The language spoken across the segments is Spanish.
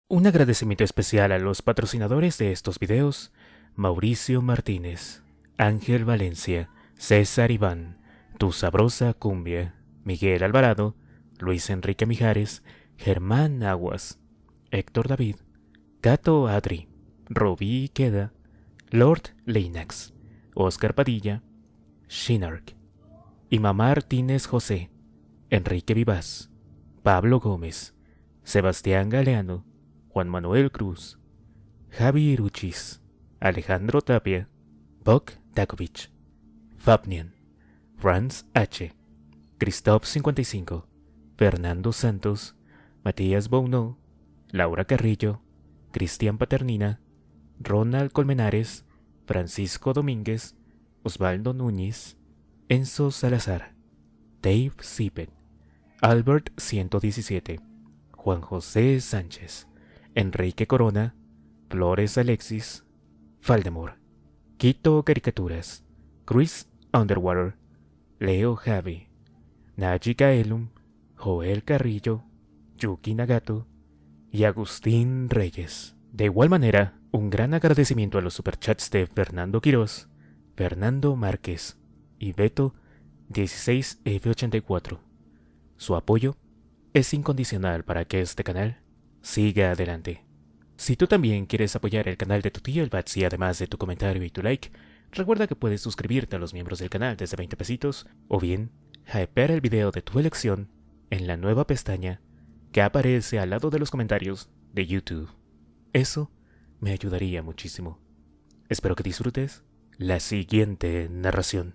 Un agradecimiento especial a los patrocinadores de estos videos: Mauricio Martínez, Ángel Valencia, César Iván, Tu Sabrosa Cumbia, Miguel Alvarado, Luis Enrique Mijares, Germán Aguas, Héctor David, Gato Adri, Robí Queda, Lord Linax, Oscar Padilla, Shinark, Imam Martínez José, Enrique Vivaz, Pablo Gómez, Sebastián Galeano, Juan Manuel Cruz, Javi Iruchis, Alejandro Tapia, Bok Dakovic, Fabnian, Franz H., Christoph 55, Fernando Santos, Matías Bounot, Laura Carrillo, Cristian Paternina, Ronald Colmenares, Francisco Domínguez, Osvaldo Núñez, Enzo Salazar, Dave Sipet, Albert 117, Juan José Sánchez, Enrique Corona, Flores Alexis, Faldemor, Quito Caricaturas, Chris Underwater, Leo Javi, Naji Kaelum, Joel Carrillo, Yuki Nagato y Agustín Reyes. De igual manera, un gran agradecimiento a los superchats de Fernando Quirós, Fernando Márquez y Beto 16F84. Su apoyo es incondicional para que este canal siga adelante. Si tú también quieres apoyar el canal de tu tío el Batsy, además de tu comentario y tu like, recuerda que puedes suscribirte a los miembros del canal desde 20 pesitos, o bien hypear el video de tu elección en la nueva pestaña que aparece al lado de los comentarios de YouTube. Eso me ayudaría muchísimo. Espero que disfrutes la siguiente narración.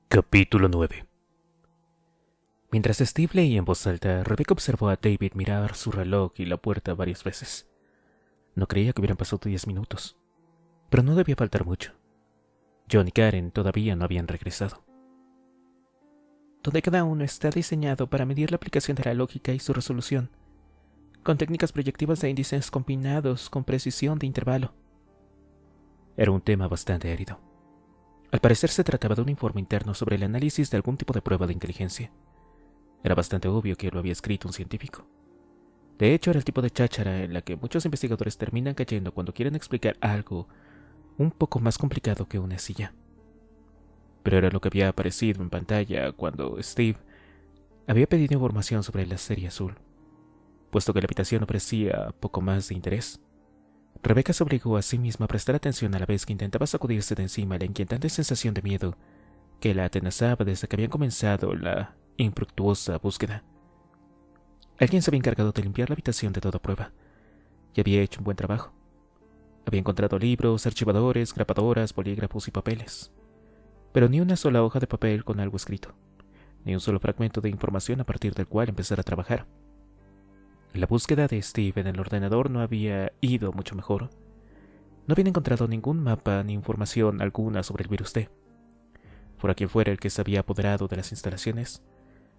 Capítulo 9. Mientras Steve leía en voz alta, Rebecca observó a David mirar su reloj y la puerta varias veces. No creía que hubieran pasado 10 minutos, pero no debía faltar mucho. John y Karen todavía no habían regresado. Donde cada uno está diseñado para medir la aplicación de la lógica y su resolución, con técnicas proyectivas de índices combinados con precisión de intervalo. Era un tema bastante árido. Al parecer se trataba de un informe interno sobre el análisis de algún tipo de prueba de inteligencia. Era bastante obvio que lo había escrito un científico. De hecho, era el tipo de cháchara en la que muchos investigadores terminan cayendo cuando quieren explicar algo un poco más complicado que una silla. Pero era lo que había aparecido en pantalla cuando Steve había pedido información sobre la serie azul, puesto que la habitación ofrecía poco más de interés. Rebecca se obligó a sí misma a prestar atención a la vez que intentaba sacudirse de encima la inquietante sensación de miedo que la atenazaba desde que habían comenzado la infructuosa búsqueda. Alguien se había encargado de limpiar la habitación de toda prueba, y había hecho un buen trabajo. Había encontrado libros, archivadores, grapadoras, bolígrafos y papeles, pero ni una sola hoja de papel con algo escrito, ni un solo fragmento de información a partir del cual empezar a trabajar. La búsqueda de Steve en el ordenador no había ido mucho mejor. No habían encontrado ningún mapa ni información alguna sobre el virus T. Fuera quien fuera el que se había apoderado de las instalaciones,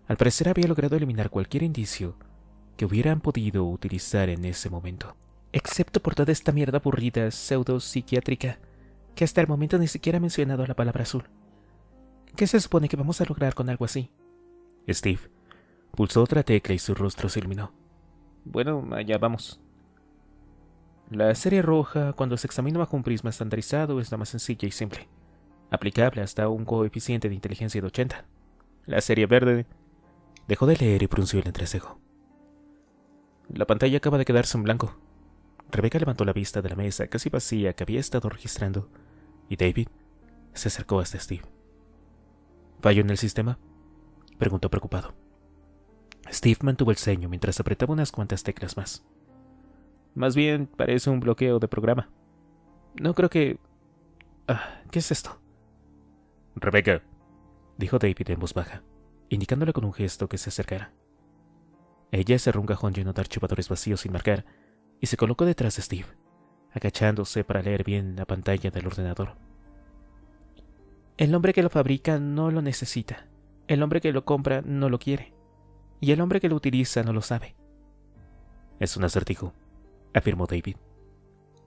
al parecer había logrado eliminar cualquier indicio que hubieran podido utilizar en ese momento. Excepto por toda esta mierda aburrida pseudo-psiquiátrica, que hasta el momento ni siquiera ha mencionado la palabra azul. ¿Qué se supone que vamos a lograr con algo así? Steve pulsó otra tecla y su rostro se iluminó. Bueno, allá vamos. La serie roja, cuando se examina bajo un prisma estandarizado, es la más sencilla y simple, aplicable hasta un coeficiente de inteligencia de 80. La serie verde... Dejó de leer y frunció el entrecejo. La pantalla acaba de quedarse en blanco. Rebecca levantó la vista de la mesa casi vacía que había estado registrando, y David se acercó hasta Steve. ¿Fallo en el sistema?, preguntó preocupado. Steve mantuvo el ceño mientras apretaba unas cuantas teclas más. Más bien parece un bloqueo de programa. No creo que... ¿qué es esto? Rebecca, dijo David en voz baja, indicándole con un gesto que se acercara. Ella cerró un cajón lleno de archivadores vacíos sin marcar y se colocó detrás de Steve, agachándose para leer bien la pantalla del ordenador. El hombre que lo fabrica no lo necesita, el hombre que lo compra no lo quiere, y el hombre que lo utiliza no lo sabe. Es un acertijo, afirmó David.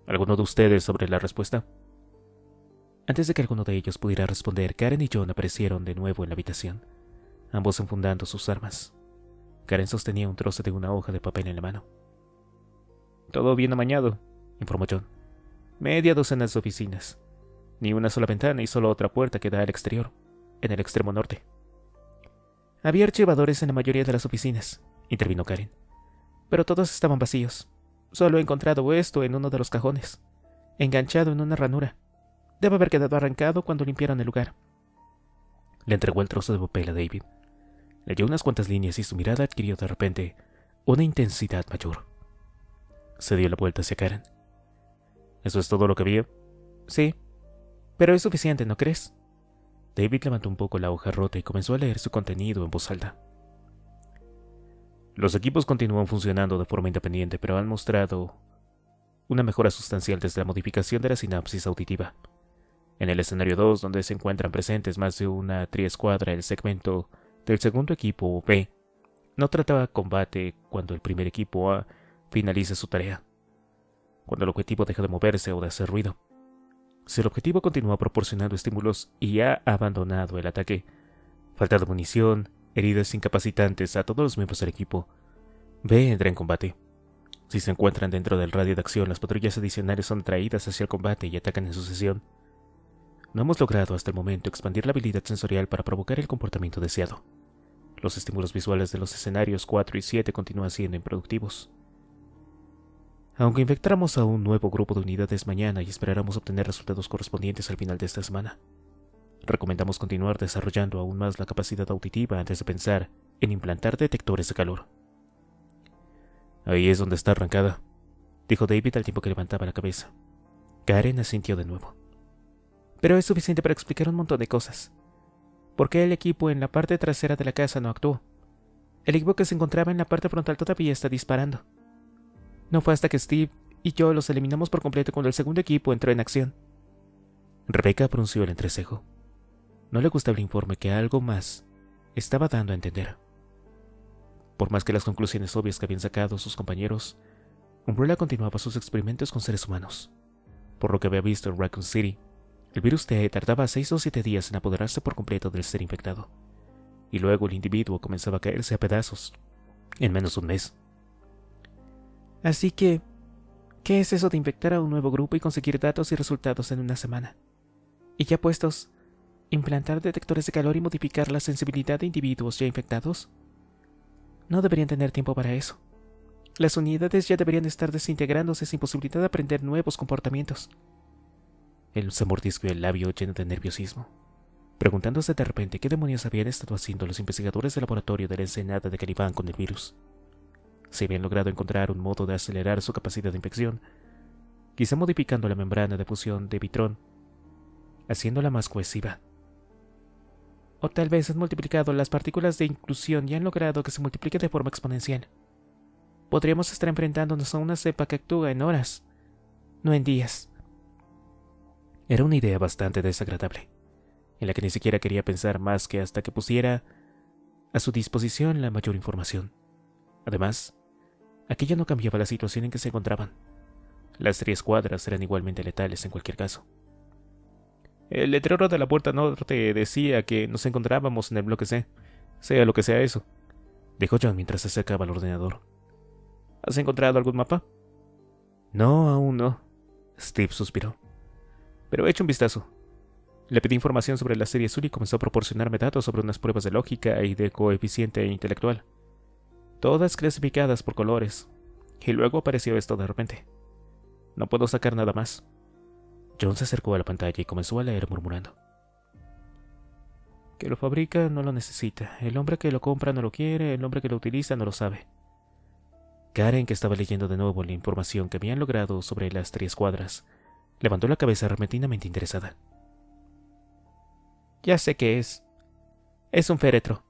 ¿Alguno de ustedes sobre la respuesta? Antes de que alguno de ellos pudiera responder, Karen y John aparecieron de nuevo en la habitación, ambos enfundando sus armas. Karen sostenía un trozo de una hoja de papel en la mano. «Todo bien amañado», informó John. «Media docena de oficinas. Ni una sola ventana y solo otra puerta que da al exterior, en el extremo norte». «Había archivadores en la mayoría de las oficinas», intervino Karen. «Pero todos estaban vacíos. Solo he encontrado esto en uno de los cajones, enganchado en una ranura. Debe haber quedado arrancado cuando limpiaron el lugar». Le entregó el trozo de papel a David. Leyó unas cuantas líneas y su mirada adquirió de repente una intensidad mayor. Se dio la vuelta hacia Karen. ¿Eso es todo lo que había? Sí, pero es suficiente, ¿no crees? David levantó un poco la hoja rota y comenzó a leer su contenido en voz alta. Los equipos continúan funcionando de forma independiente, pero han mostrado una mejora sustancial desde la modificación de la sinapsis auditiva. En el escenario 2, donde se encuentran presentes más de una triescuadra, el segmento del segundo equipo B no trataba combate cuando el primer equipo A finalice su tarea, cuando el objetivo deja de moverse o de hacer ruido. Si el objetivo continúa proporcionando estímulos y ha abandonado el ataque, falta de munición, heridas incapacitantes a todos los miembros del equipo, B entra en combate. Si se encuentran dentro del radio de acción, las patrullas adicionales son traídas hacia el combate y atacan en sucesión. No hemos logrado hasta el momento expandir la habilidad sensorial para provocar el comportamiento deseado. Los estímulos visuales de los escenarios 4 y 7 continúan siendo improductivos. Aunque infectáramos a un nuevo grupo de unidades mañana y esperáramos obtener resultados correspondientes al final de esta semana, recomendamos continuar desarrollando aún más la capacidad auditiva antes de pensar en implantar detectores de calor. Ahí es donde está arrancada, dijo David al tiempo que levantaba la cabeza. Karen asintió de nuevo. Pero es suficiente para explicar un montón de cosas. ¿Por qué el equipo en la parte trasera de la casa no actuó? El equipo que se encontraba en la parte frontal todavía está disparando. No fue hasta que Steve y yo los eliminamos por completo cuando el segundo equipo entró en acción. Rebecca frunció el entrecejo. No le gustaba el informe que algo más estaba dando a entender. Por más que las conclusiones obvias que habían sacado sus compañeros, Umbrella continuaba sus experimentos con seres humanos. Por lo que había visto en Raccoon City, el virus T tardaba 6 o 7 días en apoderarse por completo del ser infectado, y luego el individuo comenzaba a caerse a pedazos, en menos de un mes. Así que, ¿qué es eso de infectar a un nuevo grupo y conseguir datos y resultados en una semana? Y ya puestos, ¿implantar detectores de calor y modificar la sensibilidad de individuos ya infectados? No deberían tener tiempo para eso. Las unidades ya deberían estar desintegrándose sin posibilidad de aprender nuevos comportamientos. Él se mordisqueó el labio lleno de nerviosismo, preguntándose de repente qué demonios habían estado haciendo los investigadores del laboratorio de la ensenada de Caliban con el virus. Si habían logrado encontrar un modo de acelerar su capacidad de infección, quizá modificando la membrana de fusión de Vitrón, haciéndola más cohesiva. O tal vez han multiplicado las partículas de inclusión y han logrado que se multiplique de forma exponencial. Podríamos estar enfrentándonos a una cepa que actúa en horas, no en días. Era una idea bastante desagradable, en la que ni siquiera quería pensar más que hasta que pusiera a su disposición la mayor información. Además, aquello no cambiaba la situación en que se encontraban. Las 3 cuadras eran igualmente letales en cualquier caso. El letrero de la puerta norte decía que nos encontrábamos en el bloque C, sea lo que sea eso, dijo John mientras se acercaba al ordenador. ¿Has encontrado algún mapa? No, aún no, Steve suspiró. Pero he hecho un vistazo. Le pedí información sobre la serie azul y comenzó a proporcionarme datos sobre unas pruebas de lógica y de coeficiente intelectual, todas clasificadas por colores, y luego apareció esto de repente. No puedo sacar nada más. John se acercó a la pantalla y comenzó a leer murmurando. Que lo fabrica no lo necesita, el hombre que lo compra no lo quiere, el hombre que lo utiliza no lo sabe. Karen, que estaba leyendo de nuevo la información que habían logrado sobre las 3 cuadras, levantó la cabeza repentinamente interesada. Ya sé qué es. Es un féretro.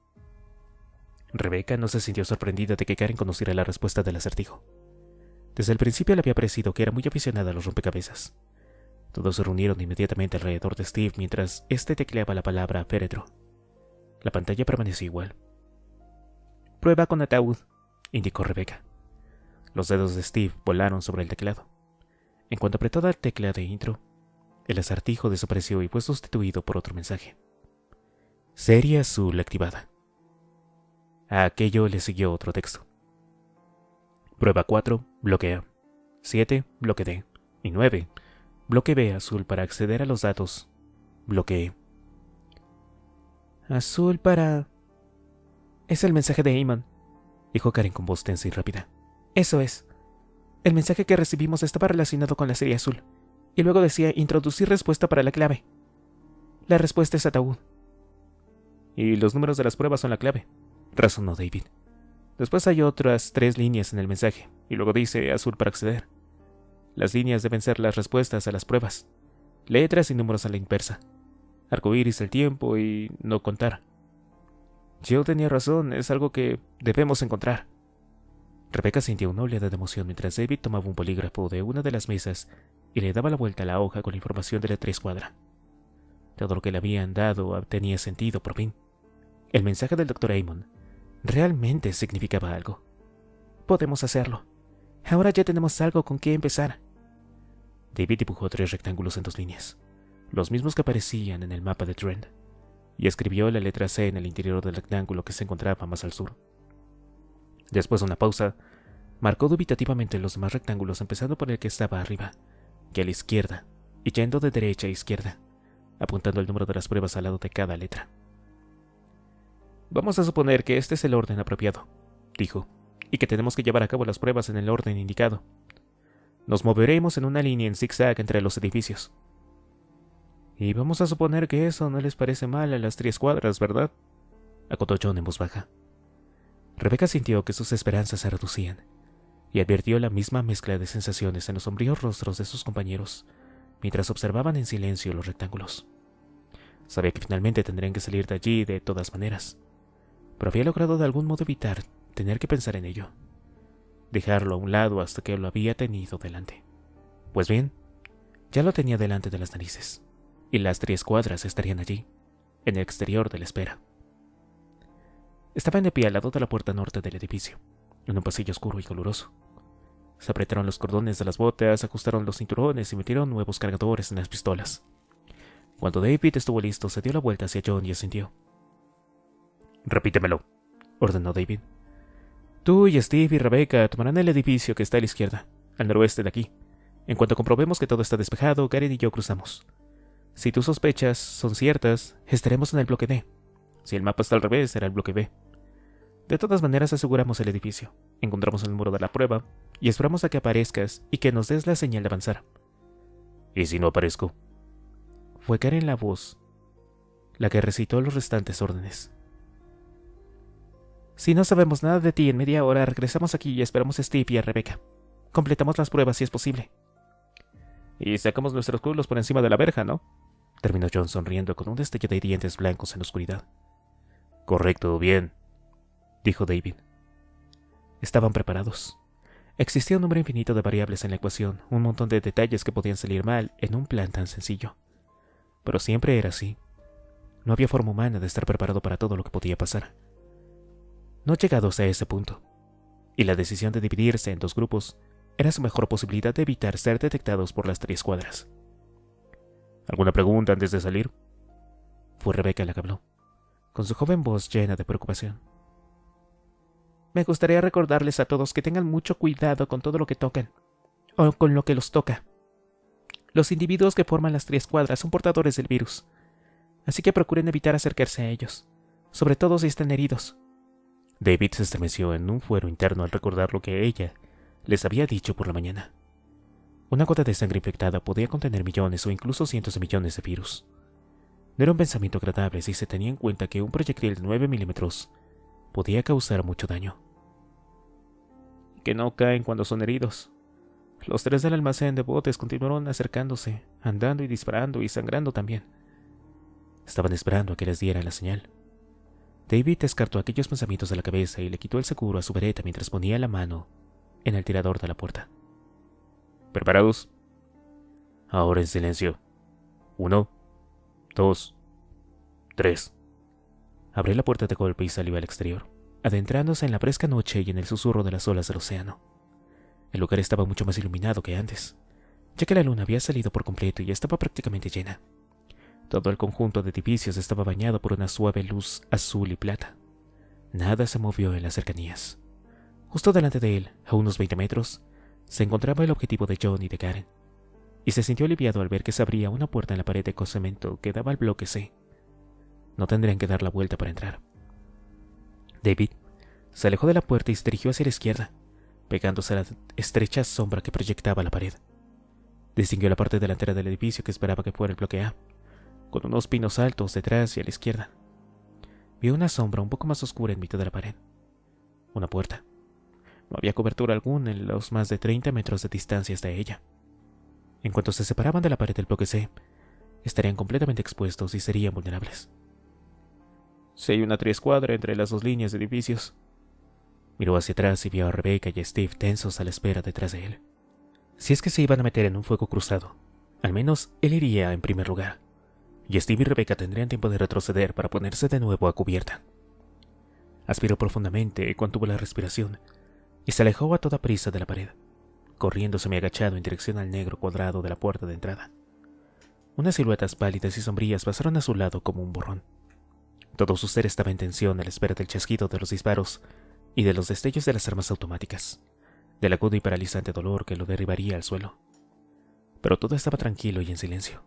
Rebecca no se sintió sorprendida de que Karen conociera la respuesta del acertijo. Desde el principio le había parecido que era muy aficionada a los rompecabezas. Todos se reunieron inmediatamente alrededor de Steve mientras éste tecleaba la palabra féretro. La pantalla permaneció igual. Prueba con ataúd, indicó Rebecca. Los dedos de Steve volaron sobre el teclado. En cuanto apretó la tecla de intro, el acertijo desapareció y fue sustituido por otro mensaje. Serie azul activada. A aquello le siguió otro texto. Prueba 4, bloque A. 7, bloque D. Y 9, bloque B azul para acceder a los datos. Bloque E. Azul para... Es el mensaje de Eamon, dijo Karen con voz tensa y rápida. Eso es. El mensaje que recibimos estaba relacionado con la serie azul, y luego decía introducir respuesta para la clave. La respuesta es ataúd. Y los números de las pruebas son la clave, razonó David. Después hay otras 3 líneas en el mensaje, y luego dice azul para acceder. Las líneas deben ser las respuestas a las pruebas. Letras y números a la inversa. Arcoíris el tiempo y no contar. Jill tenía razón, es algo que debemos encontrar. Rebecca sintió una oleada de emoción mientras David tomaba un bolígrafo de una de las mesas y le daba la vuelta a la hoja con la información de la 3 cuadra. Todo lo que le habían dado tenía sentido por fin. El mensaje del Dr. Eamon realmente significaba algo. Podemos hacerlo. Ahora ya tenemos algo con qué empezar. David dibujó 3 rectángulos en 2 líneas, los mismos que aparecían en el mapa de Trent, y escribió la letra C en el interior del rectángulo que se encontraba más al sur. Después de una pausa, marcó dubitativamente los demás rectángulos empezando por el que estaba arriba, y a la izquierda, y yendo de derecha a izquierda, apuntando el número de las pruebas al lado de cada letra. Vamos a suponer que este es el orden apropiado, dijo, y que tenemos que llevar a cabo las pruebas en el orden indicado. Nos moveremos en una línea en zigzag entre los edificios. Y vamos a suponer que eso no les parece mal a las 3 cuadras, ¿verdad?, acotó John en voz baja. Rebecca sintió que sus esperanzas se reducían, y advirtió la misma mezcla de sensaciones en los sombríos rostros de sus compañeros, mientras observaban en silencio los rectángulos. Sabía que finalmente tendrían que salir de allí de todas maneras, pero había logrado de algún modo evitar tener que pensar en ello, dejarlo a un lado hasta que lo había tenido delante. Pues bien, ya lo tenía delante de las narices, y las 3 cuadras estarían allí, en el exterior de la espera. Estaban de pie al lado de la puerta norte del edificio, en un pasillo oscuro y caluroso. Se apretaron los cordones de las botas, ajustaron los cinturones y metieron nuevos cargadores en las pistolas. Cuando David estuvo listo, se dio la vuelta hacia John y asintió. «Repítemelo», ordenó David. «Tú y Steve y Rebecca tomarán el edificio que está a la izquierda, al noroeste de aquí. En cuanto comprobemos que todo está despejado, Karen y yo cruzamos. Si tus sospechas son ciertas, estaremos en el bloque D. Si el mapa está al revés, será el bloque B. De todas maneras, aseguramos el edificio, encontramos el número de la prueba y esperamos a que aparezcas y que nos des la señal de avanzar». «¿Y si no aparezco?», fue Karen la voz la que recitó los restantes órdenes. «Si no sabemos nada de ti en media hora, regresamos aquí y esperamos a Steve y a Rebecca. Completamos las pruebas si es posible. Y sacamos nuestros culos por encima de la verja, ¿no?», terminó John sonriendo con un destello de dientes blancos en la oscuridad. «Correcto, bien», dijo David. Estaban preparados. Existía un número infinito de variables en la ecuación, un montón de detalles que podían salir mal en un plan tan sencillo. Pero siempre era así. No había forma humana de estar preparado para todo lo que podía pasar. No llegados a ese punto, y la decisión de dividirse en 2 grupos era su mejor posibilidad de evitar ser detectados por las 3 cuadras. «¿Alguna pregunta antes de salir?», fue Rebecca la que habló, con su joven voz llena de preocupación. «Me gustaría recordarles a todos que tengan mucho cuidado con todo lo que tocan, o con lo que los toca. Los individuos que forman las 3 cuadras son portadores del virus, así que procuren evitar acercarse a ellos, sobre todo si están heridos». David se estremeció en un fuero interno al recordar lo que ella les había dicho por la mañana. Una gota de sangre infectada podía contener millones o incluso cientos de millones de virus. No era un pensamiento agradable si se tenía en cuenta que un proyectil de 9 milímetros podía causar mucho daño. «Que no caen cuando son heridos». Los 3 del almacén de botes continuaron acercándose, andando y disparando y sangrando también. Estaban esperando a que les diera la señal. David descartó aquellos pensamientos de la cabeza y le quitó el seguro a su bereta mientras ponía la mano en el tirador de la puerta. «¿Preparados? Ahora en silencio. 1, 2, 3. Abrió la puerta de golpe y salió al exterior, adentrándose en la fresca noche y en el susurro de las olas del océano. El lugar estaba mucho más iluminado que antes, ya que la luna había salido por completo y estaba prácticamente llena. Todo el conjunto de edificios estaba bañado por una suave luz azul y plata. Nada se movió en las cercanías. Justo delante de él, a unos 20 metros, se encontraba el objetivo de John y de Karen, y se sintió aliviado al ver que se abría una puerta en la pared de cemento que daba al bloque C. No tendrían que dar la vuelta para entrar. David se alejó de la puerta y se dirigió hacia la izquierda, pegándose a la estrecha sombra que proyectaba la pared. Distinguió la parte delantera del edificio que esperaba que fuera el bloque A, con unos pinos altos detrás y a la izquierda. Vio una sombra un poco más oscura en mitad de la pared. Una puerta. No había cobertura alguna en los más de 30 metros de distancia hasta ella. En cuanto se separaban de la pared del bloque C, estarían completamente expuestos y serían vulnerables. Si hay una triescuadra entre las dos líneas de edificios. Miró hacia atrás y vio a Rebecca y a Steve tensos a la espera detrás de él. Si es que se iban a meter en un fuego cruzado, al menos él iría en primer lugar, y Steve y Rebecca tendrían tiempo de retroceder para ponerse de nuevo a cubierta. Aspiró profundamente, contuvo la respiración, y se alejó a toda prisa de la pared, corriendo semi-agachado en dirección al negro cuadrado de la puerta de entrada. Unas siluetas pálidas y sombrías pasaron a su lado como un borrón. Todo su ser estaba en tensión a la espera del chasquido de los disparos y de los destellos de las armas automáticas, del agudo y paralizante dolor que lo derribaría al suelo. Pero todo estaba tranquilo y en silencio,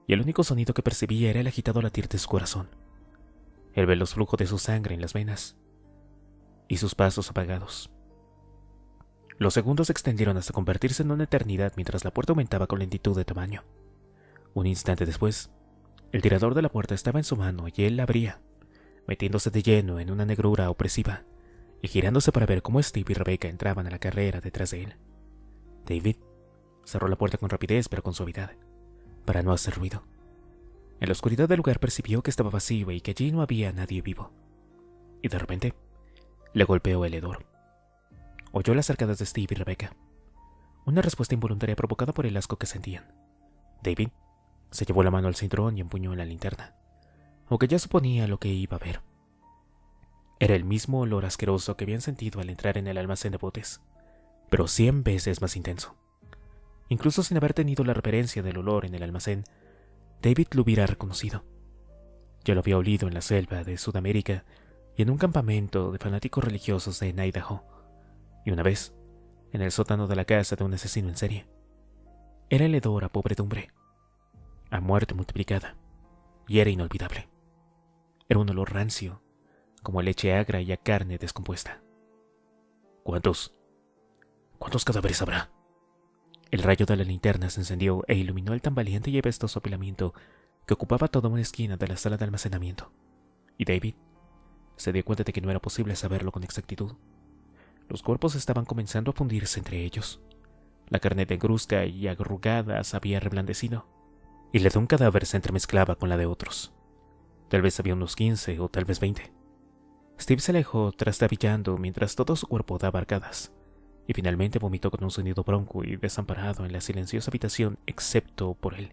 y el único sonido que percibía era el agitado latir de su corazón, el veloz flujo de su sangre en las venas y sus pasos apagados. Los segundos se extendieron hasta convertirse en una eternidad mientras la puerta aumentaba con lentitud de tamaño. Un instante después, el tirador de la puerta estaba en su mano y él la abría, metiéndose de lleno en una negrura opresiva y girándose para ver cómo Steve y Rebecca entraban a la carrera detrás de él. David cerró la puerta con rapidez pero con suavidad, para no hacer ruido. En la oscuridad del lugar percibió que estaba vacío y que allí no había nadie vivo. Y de repente, le golpeó el hedor. Oyó las arcadas de Steve y Rebecca, una respuesta involuntaria provocada por el asco que sentían. David se llevó la mano al cinturón y empuñó la linterna, aunque ya suponía lo que iba a ver. Era el mismo olor asqueroso que habían sentido al entrar en el almacén de botes, pero 100 veces más intenso. Incluso sin haber tenido la referencia del olor en el almacén, David lo hubiera reconocido. Ya lo había olido en la selva de Sudamérica y en un campamento de fanáticos religiosos en Idaho, y una vez, en el sótano de la casa de un asesino en serie. Era el hedor a podredumbre, a muerte multiplicada, y era inolvidable. Era un olor rancio, como a leche agra y a carne descompuesta. ¿Cuántos cadáveres habrá? El rayo de la linterna se encendió e iluminó el tambaleante y apestoso apilamiento que ocupaba toda una esquina de la sala de almacenamiento, y David se dio cuenta de que no era posible saberlo con exactitud. Los cuerpos estaban comenzando a fundirse entre ellos. La carne negruzca y arrugada se había reblandecido, y la de un cadáver se entremezclaba con la de otros. Tal vez había unos 15 o tal vez 20. Steve se alejó trastabillando mientras todo su cuerpo daba arcadas, y finalmente vomitó con un sonido bronco y desamparado en la silenciosa habitación excepto por él.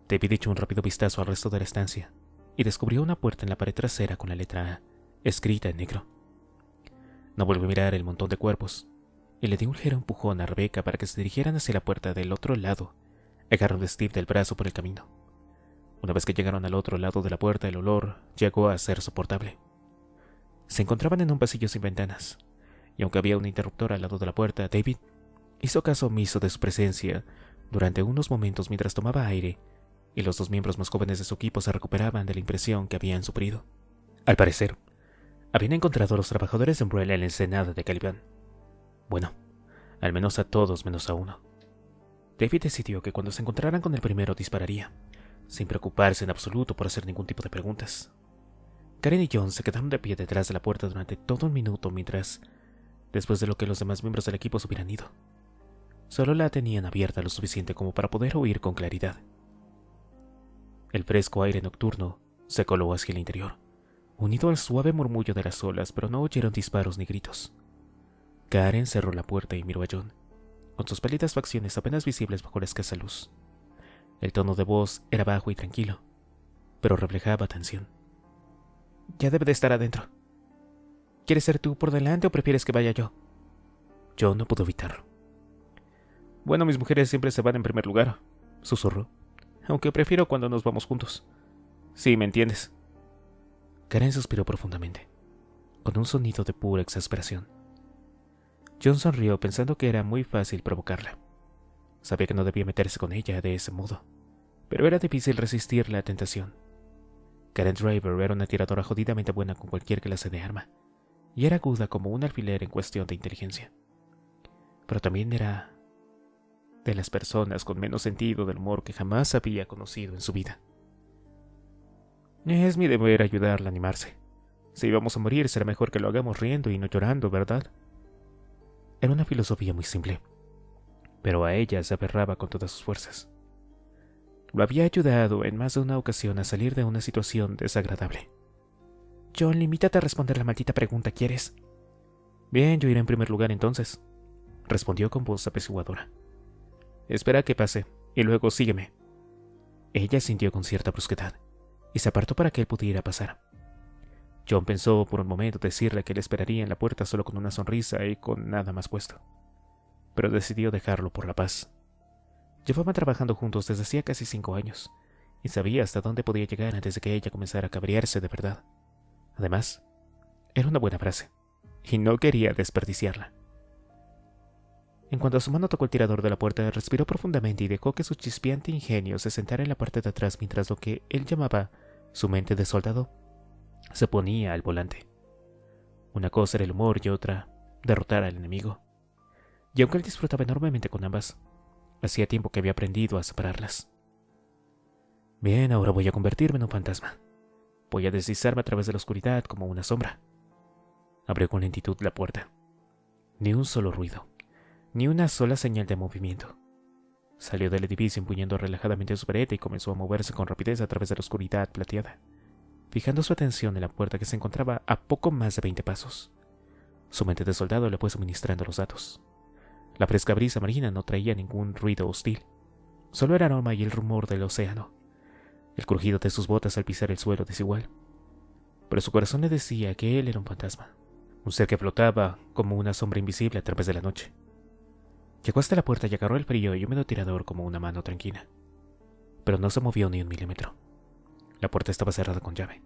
David echó un rápido vistazo al resto de la estancia y descubrió una puerta en la pared trasera con la letra A, escrita en negro. No volvió a mirar el montón de cuerpos, y le dio un ligero empujón a Rebecca para que se dirigieran hacia la puerta del otro lado, agarrando a Steve del brazo por el camino. Una vez que llegaron al otro lado de la puerta, el olor llegó a ser soportable. Se encontraban en un pasillo sin ventanas, y aunque había un interruptor al lado de la puerta, David hizo caso omiso de su presencia durante unos momentos mientras tomaba aire, y los dos miembros más jóvenes de su equipo se recuperaban de la impresión que habían sufrido. Al parecer, habían encontrado a los trabajadores de Umbrella en la ensenada de Caliban. Bueno, al menos a todos menos a uno. David decidió que cuando se encontraran con el primero dispararía, sin preocuparse en absoluto por hacer ningún tipo de preguntas. Karen y John se quedaron de pie detrás de la puerta durante todo un minuto mientras, después de lo que los demás miembros del equipo se hubieran ido, solo la tenían abierta lo suficiente como para poder oír con claridad. El fresco aire nocturno se coló hacia el interior, unido al suave murmullo de las olas, pero no oyeron disparos ni gritos. Karen cerró la puerta y miró a John, con sus pálidas facciones apenas visibles bajo la escasa luz. El tono de voz era bajo y tranquilo, pero reflejaba tensión. Ya debe de estar adentro. ¿Quieres ser tú por delante o prefieres que vaya yo? John no pudo evitarlo. Bueno, mis mujeres siempre se van en primer lugar, susurró, aunque prefiero cuando nos vamos juntos. Sí, me entiendes. Karen suspiró profundamente. con un sonido de pura exasperación. John sonrió pensando que era muy fácil provocarla. Sabía que no debía meterse con ella de ese modo, pero era difícil resistir la tentación. Karen Driver era una tiradora jodidamente buena con cualquier clase de arma, y era aguda como un alfiler en cuestión de inteligencia. Pero también era de las personas con menos sentido del humor que jamás había conocido en su vida. Es mi deber ayudarla a animarse. Si íbamos a morir, será mejor que lo hagamos riendo y no llorando, ¿verdad? Era una filosofía muy simple, pero a ella se aferraba con todas sus fuerzas. Lo había ayudado en más de una ocasión a salir de una situación desagradable. John, limítate a responder la maldita pregunta, ¿quieres? Bien, yo iré en primer lugar entonces, respondió con voz apaciguadora. Espera a que pase, y luego sígueme. Ella sintió con cierta brusquedad, y se apartó para que él pudiera pasar. John pensó por un momento decirle que le esperaría en la puerta solo con una sonrisa y con nada más puesto, pero decidió dejarlo por la paz. Llevaban trabajando juntos desde hacía casi 5 años, y sabía hasta dónde podía llegar antes de que ella comenzara a cabrearse de verdad. Además, era una buena frase, y no quería desperdiciarla. En cuanto su mano tocó el tirador de la puerta, respiró profundamente y dejó que su chispeante ingenio se sentara en la parte de atrás mientras lo que él llamaba su mente de soldado se ponía al volante. Una cosa era el humor y otra, derrotar al enemigo. Y aunque él disfrutaba enormemente con ambas, hacía tiempo que había aprendido a separarlas. Bien, ahora voy a convertirme en un fantasma. Voy a deslizarme a través de la oscuridad como una sombra. Abrió con lentitud la puerta. Ni un solo ruido, ni una sola señal de movimiento. Salió del edificio empuñando relajadamente su vareta y comenzó a moverse con rapidez a través de la oscuridad plateada, fijando su atención en la puerta que se encontraba a poco más de 20 pasos. Su mente de soldado le fue suministrando los datos. La fresca brisa marina no traía ningún ruido hostil, solo el aroma y el rumor del océano, el crujido de sus botas al pisar el suelo desigual. Pero su corazón le decía que él era un fantasma, un ser que flotaba como una sombra invisible a través de la noche. Llegó hasta la puerta y agarró el frío y húmedo tirador como una mano tranquila, pero no se movió ni un milímetro. La puerta estaba cerrada con llave.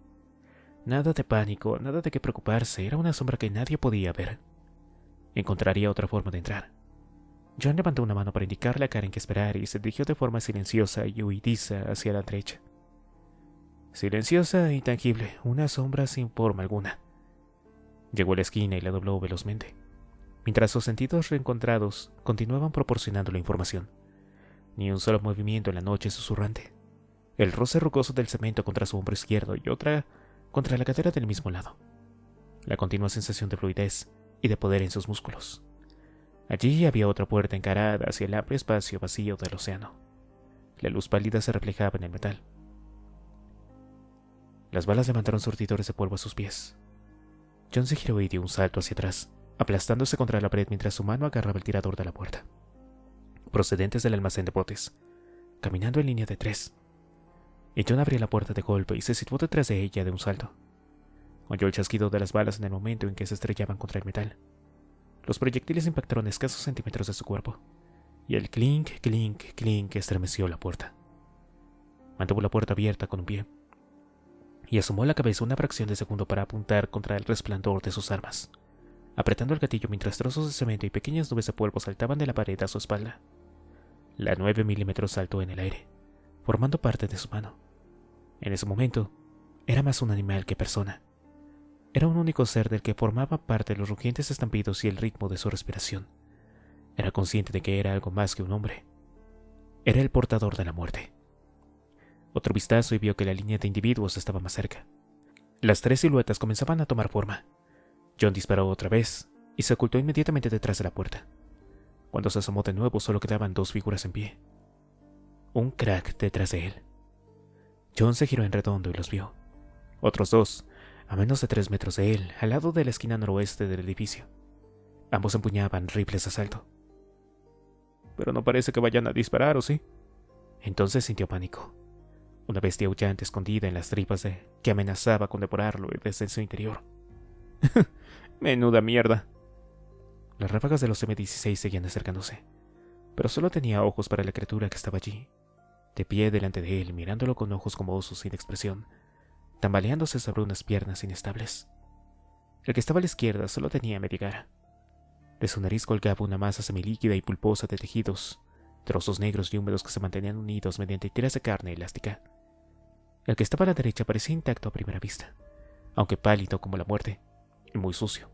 Nada de pánico, nada de qué preocuparse, era una sombra que nadie podía ver. Encontraría otra forma de entrar. John levantó una mano para indicarle a Karen que esperara y se dirigió de forma silenciosa y huidiza hacia la derecha. Silenciosa e intangible, una sombra sin forma alguna. Llegó a la esquina y la dobló velozmente, mientras sus sentidos reencontrados continuaban proporcionando la información. Ni un solo movimiento en la noche susurrante. El roce rugoso del cemento contra su hombro izquierdo y otra contra la cadera del mismo lado. La continua sensación de fluidez y de poder en sus músculos. Allí había otra puerta encarada hacia el amplio espacio vacío del océano. La luz pálida se reflejaba en el metal. Las balas levantaron surtidores de polvo a sus pies. John se giró y dio un salto hacia atrás, aplastándose contra la pared mientras su mano agarraba el tirador de la puerta, procedentes del almacén de botes, caminando en línea de 3. Y John abrió la puerta de golpe y se situó detrás de ella de un salto. Oyó el chasquido de las balas en el momento en que se estrellaban contra el metal. Los proyectiles impactaron a escasos centímetros de su cuerpo, y el clink, clink, clink estremeció la puerta. Mantuvo la puerta abierta con un pie, y asomó la cabeza una fracción de segundo para apuntar contra el resplandor de sus armas, apretando el gatillo mientras trozos de cemento y pequeñas nubes de polvo saltaban de la pared a su espalda. La 9 milímetros saltó en el aire, formando parte de su mano. En ese momento, era más un animal que persona. Era un único ser del que formaba parte los rugientes estampidos y el ritmo de su respiración. Era consciente de que era algo más que un hombre. Era el portador de la muerte. Otro vistazo y vio que la línea de individuos estaba más cerca. Las 3 siluetas comenzaban a tomar forma. John disparó otra vez y se ocultó inmediatamente detrás de la puerta. Cuando se asomó de nuevo, solo quedaban 2 figuras en pie. Un crack detrás de él. John se giró en redondo y los vio. Otros 2, a menos de 3 metros de él, al lado de la esquina noroeste del edificio. Ambos empuñaban rifles de asalto. Pero no parece que vayan a disparar, ¿o sí? Entonces sintió pánico. Una bestia aullante escondida en las tripas que amenazaba con devorarlo desde su interior. Menuda mierda. Las ráfagas de los M-16 seguían acercándose, pero solo tenía ojos para la criatura que estaba allí, de pie delante de él, mirándolo con ojos como osos sin expresión, tambaleándose sobre unas piernas inestables. El que estaba a la izquierda solo tenía media cara. De su nariz colgaba una masa semilíquida y pulposa de tejidos, trozos negros y húmedos que se mantenían unidos mediante tiras de carne elástica. El que estaba a la derecha parecía intacto a primera vista, aunque pálido como la muerte, y muy sucio,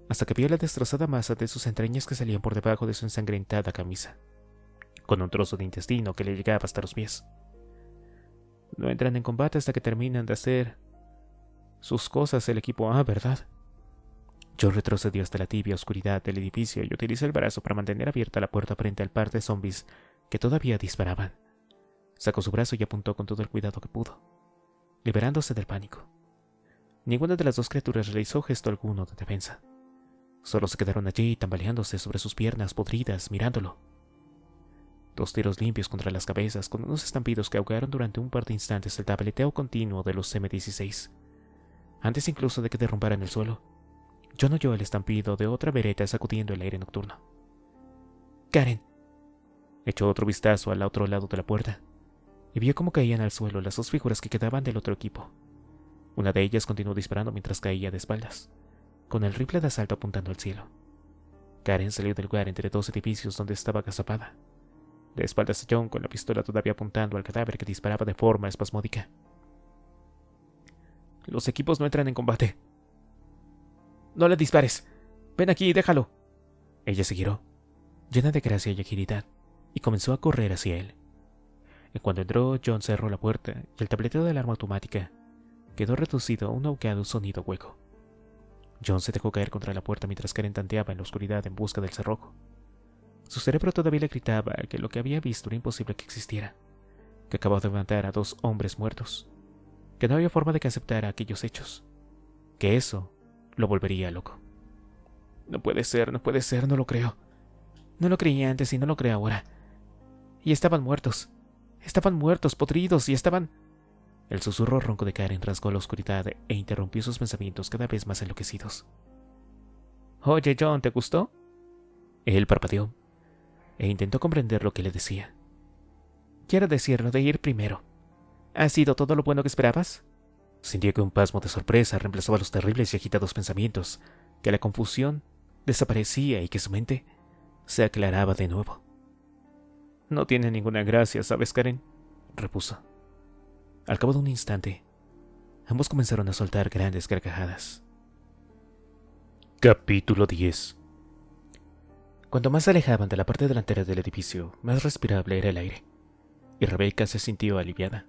hasta que vio la destrozada masa de sus entrañas que salían por debajo de su ensangrentada camisa, con un trozo de intestino que le llegaba hasta los pies. No entran en combate hasta que terminan de hacer sus cosas el equipo A, ¿verdad? John retrocedió hasta la tibia oscuridad del edificio y utilizó el brazo para mantener abierta la puerta frente al par de zombies que todavía disparaban. Sacó su brazo y apuntó con todo el cuidado que pudo, liberándose del pánico. Ninguna de las dos criaturas realizó gesto alguno de defensa. Solo se quedaron allí tambaleándose sobre sus piernas podridas, mirándolo. 2 tiros limpios contra las cabezas, con unos estampidos que ahogaron durante un par de instantes el tableteo continuo de los M16. Antes incluso de que derrumbaran el suelo, John oyó el estampido de otra bereta sacudiendo el aire nocturno. «Karen». Echó otro vistazo al otro lado de la puerta y vio cómo caían al suelo las 2 figuras que quedaban del otro equipo. Una de ellas continuó disparando mientras caía de espaldas, con el rifle de asalto apuntando al cielo. Karen salió del lugar entre 2 edificios donde estaba agazapada, de espaldas a John con la pistola todavía apuntando al cadáver que disparaba de forma espasmódica. «Los equipos no entran en combate». «No le dispares. Ven aquí, déjalo». Ella se giró, llena de gracia y agilidad, y comenzó a correr hacia él. En cuanto entró, John cerró la puerta y el tableteo del arma automática quedó reducido a un ahogado sonido hueco. John se dejó caer contra la puerta mientras Karen tanteaba en la oscuridad en busca del cerrojo. Su cerebro todavía le gritaba que lo que había visto era imposible que existiera, que acababa de matar a 2 hombres muertos, que no había forma de que aceptara aquellos hechos, que eso lo volvería loco. No puede ser, no lo creo. No lo creía antes y no lo creo ahora. Y estaban muertos, podridos y estaban... El susurro ronco de Karen rasgó la oscuridad e interrumpió sus pensamientos cada vez más enloquecidos. «Oye, John, ¿te gustó?» Él parpadeó e intentó comprender lo que le decía. «Quiero decirlo de ir primero. ¿Ha sido todo lo bueno que esperabas?» Sintió que un pasmo de sorpresa reemplazaba los terribles y agitados pensamientos, que la confusión desaparecía y que su mente se aclaraba de nuevo. «No tiene ninguna gracia, ¿sabes, Karen?», repuso. Al cabo de un instante, ambos comenzaron a soltar grandes carcajadas. Capítulo 10. Cuanto más se alejaban de la parte delantera del edificio, más respirable era el aire, y Rebecca se sintió aliviada.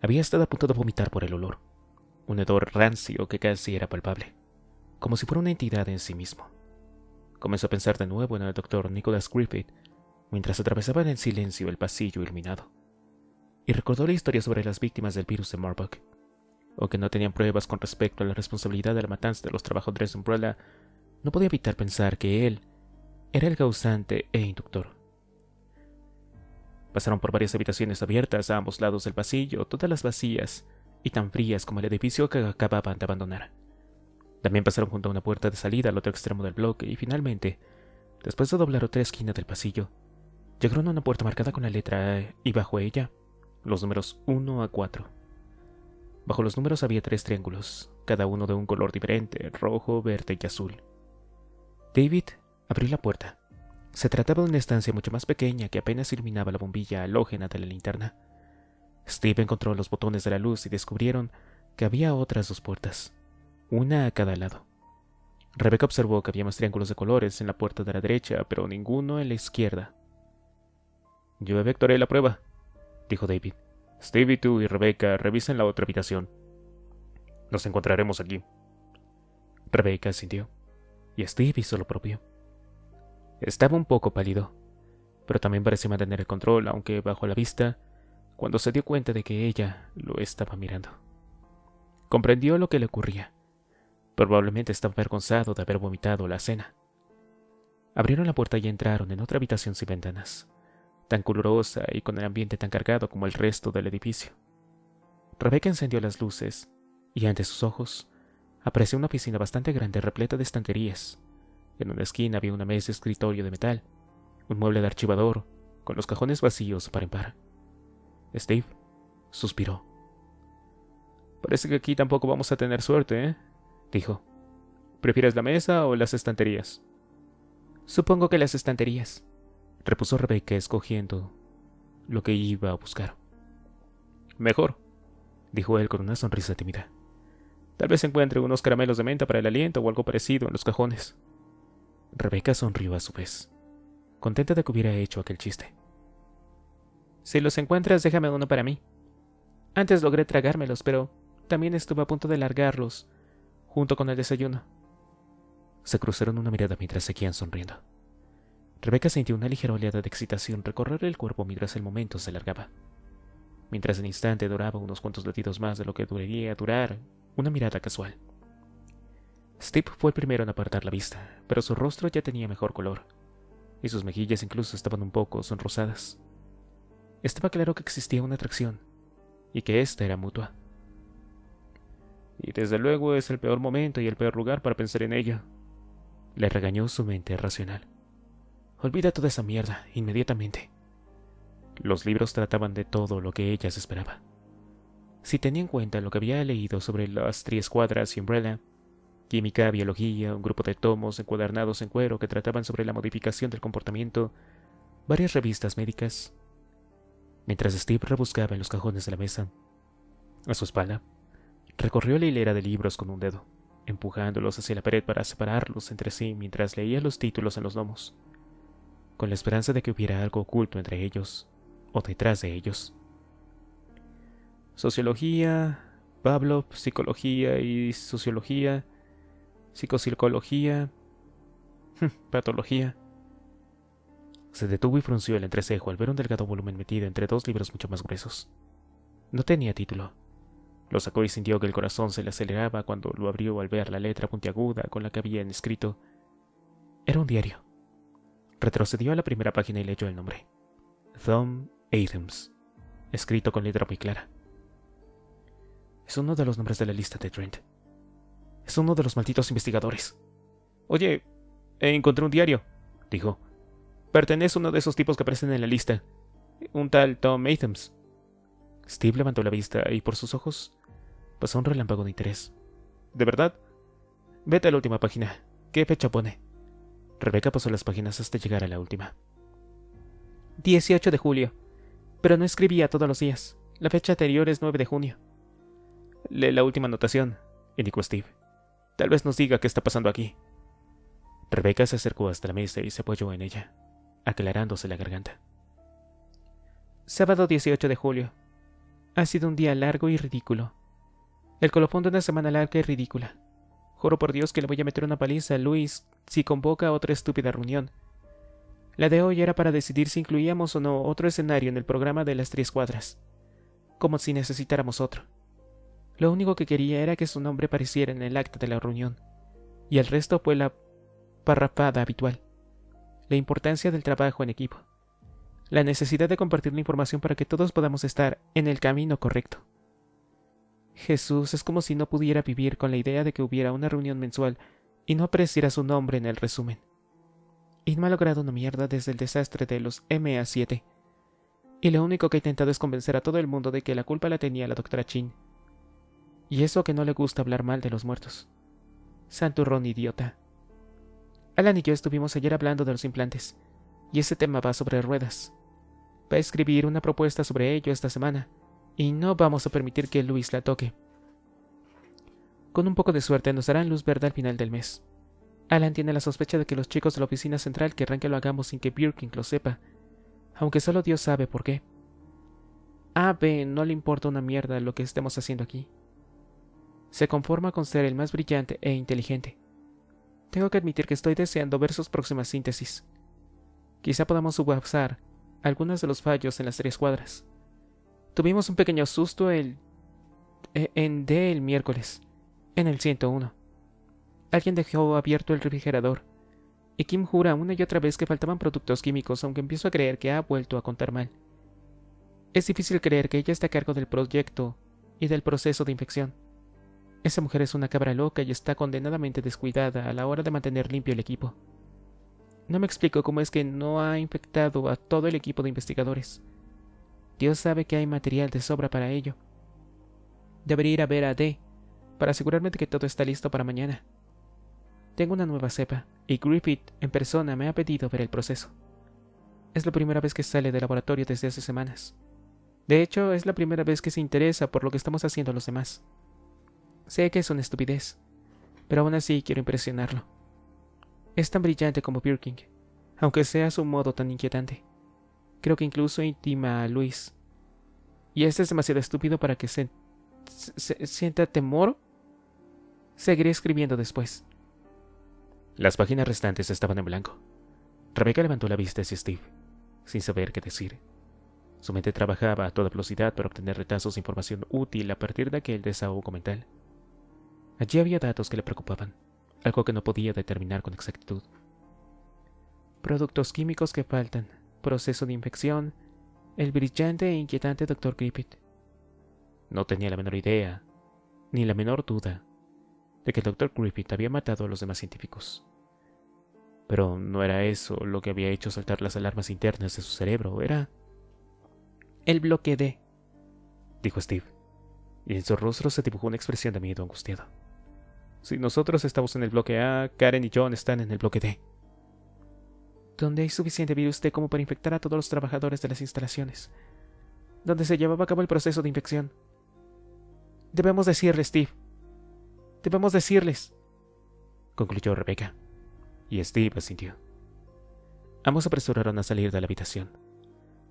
Había estado a punto de vomitar por el olor, un hedor rancio que casi era palpable, como si fuera una entidad en sí mismo. Comenzó a pensar de nuevo en el Dr. Nicholas Griffith mientras atravesaban en silencio el pasillo iluminado, y recordó la historia sobre las víctimas del virus de Marburg. Aunque no tenían pruebas con respecto a la responsabilidad de la matanza de los trabajadores de Umbrella, no podía evitar pensar que él era el causante e inductor. Pasaron por varias habitaciones abiertas a ambos lados del pasillo, todas las vacías y tan frías como el edificio que acababan de abandonar. También pasaron junto a una puerta de salida al otro extremo del bloque y finalmente, después de doblar otra esquina del pasillo, llegaron a una puerta marcada con la letra A y bajo ella los números 1 a 4. Bajo los números había 3 triángulos, cada uno de un color diferente, rojo, verde y azul. David abrió la puerta. Se trataba de una estancia mucho más pequeña que apenas iluminaba la bombilla halógena de la linterna. Steve encontró los botones de la luz y descubrieron que había otras 2 puertas, una a cada lado. Rebecca observó que había más triángulos de colores en la puerta de la derecha, pero ninguno en la izquierda. «Yo efectuaré la prueba», dijo David. «Steve y tú y Rebecca revisen la otra habitación. Nos encontraremos aquí». Rebecca asintió, y Steve hizo lo propio. Estaba un poco pálido, pero también parecía mantener el control, aunque bajó la vista cuando se dio cuenta de que ella lo estaba mirando. Comprendió lo que le ocurría. Probablemente estaba avergonzado de haber vomitado la cena. Abrieron la puerta y entraron en otra habitación sin ventanas, tan calurosa y con el ambiente tan cargado como el resto del edificio. Rebecca encendió las luces, y ante sus ojos apareció una oficina bastante grande repleta de estanterías. En una esquina había una mesa de escritorio de metal, un mueble de archivador, con los cajones vacíos par en par. Steve suspiró. «Parece que aquí tampoco vamos a tener suerte», dijo. ¿Prefieres la mesa o las estanterías? Supongo que las estanterías, repuso Rebecca, escogiendo lo que iba a buscar. Mejor, dijo él con una sonrisa tímida. Tal vez encuentre unos caramelos de menta para el aliento o algo parecido en los cajones. Rebecca sonrió a su vez, contenta de que hubiera hecho aquel chiste. Si los encuentras, déjame uno para mí. Antes logré tragármelos, pero también estuve a punto de largarlos, junto con el desayuno. Se cruzaron una mirada mientras seguían sonriendo. Rebecca sintió una ligera oleada de excitación recorrer el cuerpo mientras el momento se alargaba. Mientras el instante duraba unos cuantos latidos más de lo que debería durar una mirada casual. Steve fue el primero en apartar la vista, pero su rostro ya tenía mejor color, y sus mejillas incluso estaban un poco sonrosadas. Estaba claro que existía una atracción, y que ésta era mutua. Y desde luego es el peor momento y el peor lugar para pensar en ello, le regañó su mente racional. Olvida toda esa mierda, inmediatamente. Los libros trataban de todo lo que ella se esperaba. Si tenía en cuenta lo que había leído sobre las 3 cuadras y Umbrella, química, biología, un grupo de tomos encuadernados en cuero que trataban sobre la modificación del comportamiento, varias revistas médicas. Mientras Steve rebuscaba en los cajones de la mesa, a su espalda, recorrió la hilera de libros con un dedo, empujándolos hacia la pared para separarlos entre sí mientras leía los títulos en los lomos, con la esperanza de que hubiera algo oculto entre ellos o detrás de ellos. Sociología, Pavlov, psicología y sociología, psicopsicología, patología. Se detuvo y frunció el entrecejo al ver un delgado volumen metido entre 2 libros mucho más gruesos. No tenía título. Lo sacó y sintió que el corazón se le aceleraba cuando lo abrió al ver la letra puntiaguda con la que habían escrito. Era un diario. Retrocedió a la primera página y leyó el nombre. Tom Adams, escrito con letra muy clara. Es uno de los nombres de la lista de Trent. Es uno de los malditos investigadores. Oye, encontré un diario, dijo. Pertenece a uno de esos tipos que aparecen en la lista. Un tal Tom Adams. Steve levantó la vista y por sus ojos pasó un relámpago de interés. ¿De verdad? Vete a la última página. ¿Qué fecha pone? Rebecca pasó las páginas hasta llegar a la última. 18 de julio. Pero no escribía todos los días. La fecha anterior es 9 de junio. Lee la última anotación, indicó Steve. Tal vez nos diga qué está pasando aquí. Rebecca se acercó hasta la mesa y se apoyó en ella, aclarándose la garganta. Sábado 18 de julio. Ha sido un día largo y ridículo. El colofón de una semana larga y ridícula. Juro por Dios que le voy a meter una paliza a Luis si convoca otra estúpida reunión. La de hoy era para decidir si incluíamos o no otro escenario en el programa de las 3 cuadras. Como si necesitáramos otro. Lo único que quería era que su nombre apareciera en el acta de la reunión. Y el resto fue la parrafada habitual. La importancia del trabajo en equipo. La necesidad de compartir la información para que todos podamos estar en el camino correcto. Jesús, es como si no pudiera vivir con la idea de que hubiera una reunión mensual y no apareciera su nombre en el resumen. Y no ha logrado una mierda desde el desastre de los MA7. Y lo único que ha intentado es convencer a todo el mundo de que la culpa la tenía la doctora Chin. Y eso que no le gusta hablar mal de los muertos. Santurrón idiota. Alan y yo estuvimos ayer hablando de los implantes, y ese tema va sobre ruedas. Va a escribir una propuesta sobre ello esta semana, y no vamos a permitir que Luis la toque. Con un poco de suerte nos darán luz verde al final del mes. Alan tiene la sospecha de que los chicos de la oficina central querrán que lo hagamos sin que Birkin lo sepa, aunque solo Dios sabe por qué. A B no le importa una mierda lo que estemos haciendo aquí. Se conforma con ser el más brillante e inteligente. Tengo que admitir que estoy deseando ver sus próximas síntesis. Quizá podamos subasar algunos de los fallos en las 3 cuadras. Tuvimos un pequeño susto en D el miércoles, en el 101. Alguien dejó abierto el refrigerador, y Kim jura una y otra vez que faltaban productos químicos, aunque empiezo a creer que ha vuelto a contar mal. Es difícil creer que ella esté a cargo del proyecto y del proceso de infección. Esa mujer es una cabra loca y está condenadamente descuidada a la hora de mantener limpio el equipo. No me explico cómo es que no ha infectado a todo el equipo de investigadores. Dios sabe que hay material de sobra para ello. Debería ir a ver a D para asegurarme de que todo está listo para mañana. Tengo una nueva cepa, y Griffith en persona me ha pedido ver el proceso. Es la primera vez que sale del laboratorio desde hace semanas. De hecho, es la primera vez que se interesa por lo que estamos haciendo los demás. Sé que es una estupidez, pero aún así quiero impresionarlo. Es tan brillante como Birkin, aunque sea a su modo tan inquietante. Creo que incluso intima a Luis. ¿Y este es demasiado estúpido para que sienta temor? Seguiré escribiendo después. Las páginas restantes estaban en blanco. Rebecca levantó la vista hacia Steve, sin saber qué decir. Su mente trabajaba a toda velocidad para obtener retazos de información útil a partir de aquel desahogo mental. Allí había datos que le preocupaban, algo que no podía determinar con exactitud. Productos químicos que faltan, proceso de infección, el brillante e inquietante Dr. Griffith. No tenía la menor idea, ni la menor duda, de que el Dr. Griffith había matado a los demás científicos. Pero no era eso lo que había hecho saltar las alarmas internas de su cerebro, era... El bloque D, dijo Steve, y en su rostro se dibujó una expresión de miedo angustiado. Si nosotros estamos en el bloque A, Karen y John están en el bloque D. Donde hay suficiente virus T como para infectar a todos los trabajadores de las instalaciones. Donde se llevaba a cabo el proceso de infección. Debemos decirles, Steve. Debemos decirles, concluyó Rebecca, y Steve asintió. Ambos se apresuraron a salir de la habitación.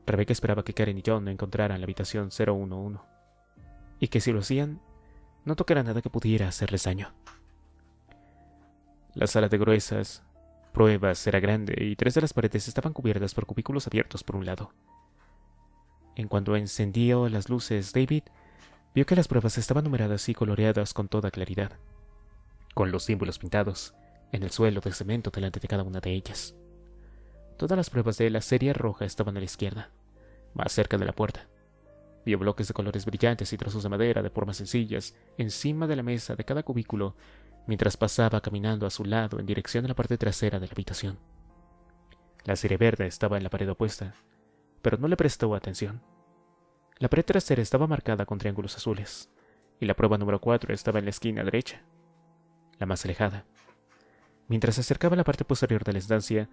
Rebecca esperaba que Karen y John encontraran la habitación 011, y que si lo hacían, no tocara nada que pudiera hacerles daño. La sala de gruesas pruebas era grande y 3 de las paredes estaban cubiertas por cubículos abiertos por un lado. En cuanto encendió las luces, David vio que las pruebas estaban numeradas y coloreadas con toda claridad, con los símbolos pintados en el suelo de cemento delante de cada una de ellas. Todas las pruebas de la serie roja estaban a la izquierda, más cerca de la puerta. Vio bloques de colores brillantes y trozos de madera de formas sencillas encima de la mesa de cada cubículo mientras pasaba caminando a su lado en dirección a la parte trasera de la habitación. La serie verde estaba en la pared opuesta, pero no le prestó atención. La pared trasera estaba marcada con triángulos azules, y la prueba número 4 estaba en la esquina derecha, la más alejada. Mientras se acercaba a la parte posterior de la estancia,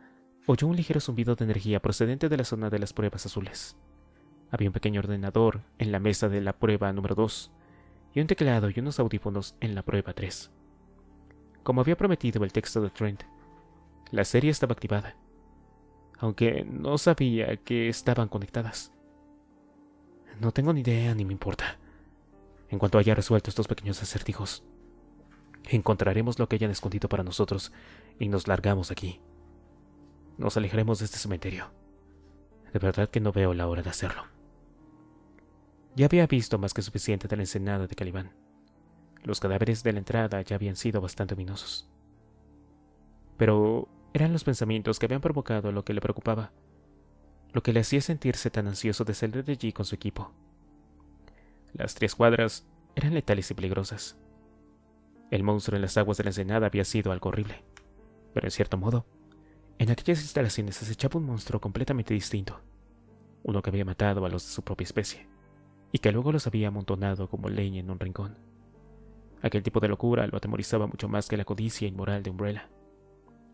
oyó un ligero zumbido de energía procedente de la zona de las pruebas azules. Había un pequeño ordenador en la mesa de la prueba número 2, y un teclado y unos audífonos en la prueba 3. Como había prometido el texto de Trent, la serie estaba activada, aunque no sabía que estaban conectadas. No tengo ni idea ni me importa. En cuanto haya resuelto estos pequeños acertijos, encontraremos lo que hayan escondido para nosotros y nos largamos aquí. Nos alejaremos de este cementerio. De verdad que no veo la hora de hacerlo. Ya había visto más que suficiente de la ensenada de Caliban. Los cadáveres de la entrada ya habían sido bastante ominosos. Pero eran los pensamientos que habían provocado lo que le preocupaba, lo que le hacía sentirse tan ansioso de salir de allí con su equipo. Las 3 cuadras eran letales y peligrosas. El monstruo en las aguas de la ensenada había sido algo horrible, pero en cierto modo, en aquellas instalaciones acechaba un monstruo completamente distinto, uno que había matado a los de su propia especie, y que luego los había amontonado como leña en un rincón. Aquel tipo de locura lo atemorizaba mucho más que la codicia inmoral de Umbrella,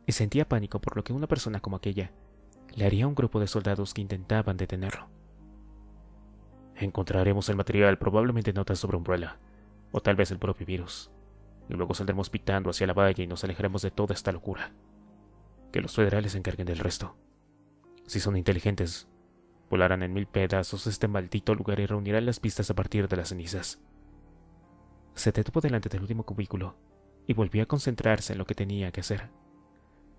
y sentía pánico por lo que una persona como aquella le haría a un grupo de soldados que intentaban detenerlo. Encontraremos el material, probablemente notas sobre Umbrella, o tal vez el propio virus, y luego saldremos pitando hacia la valla y nos alejaremos de toda esta locura. Que los federales se encarguen del resto. Si son inteligentes, volarán en 1000 pedazos este maldito lugar y reunirán las pistas a partir de las cenizas. Se detuvo delante del último cubículo y volvió a concentrarse en lo que tenía que hacer.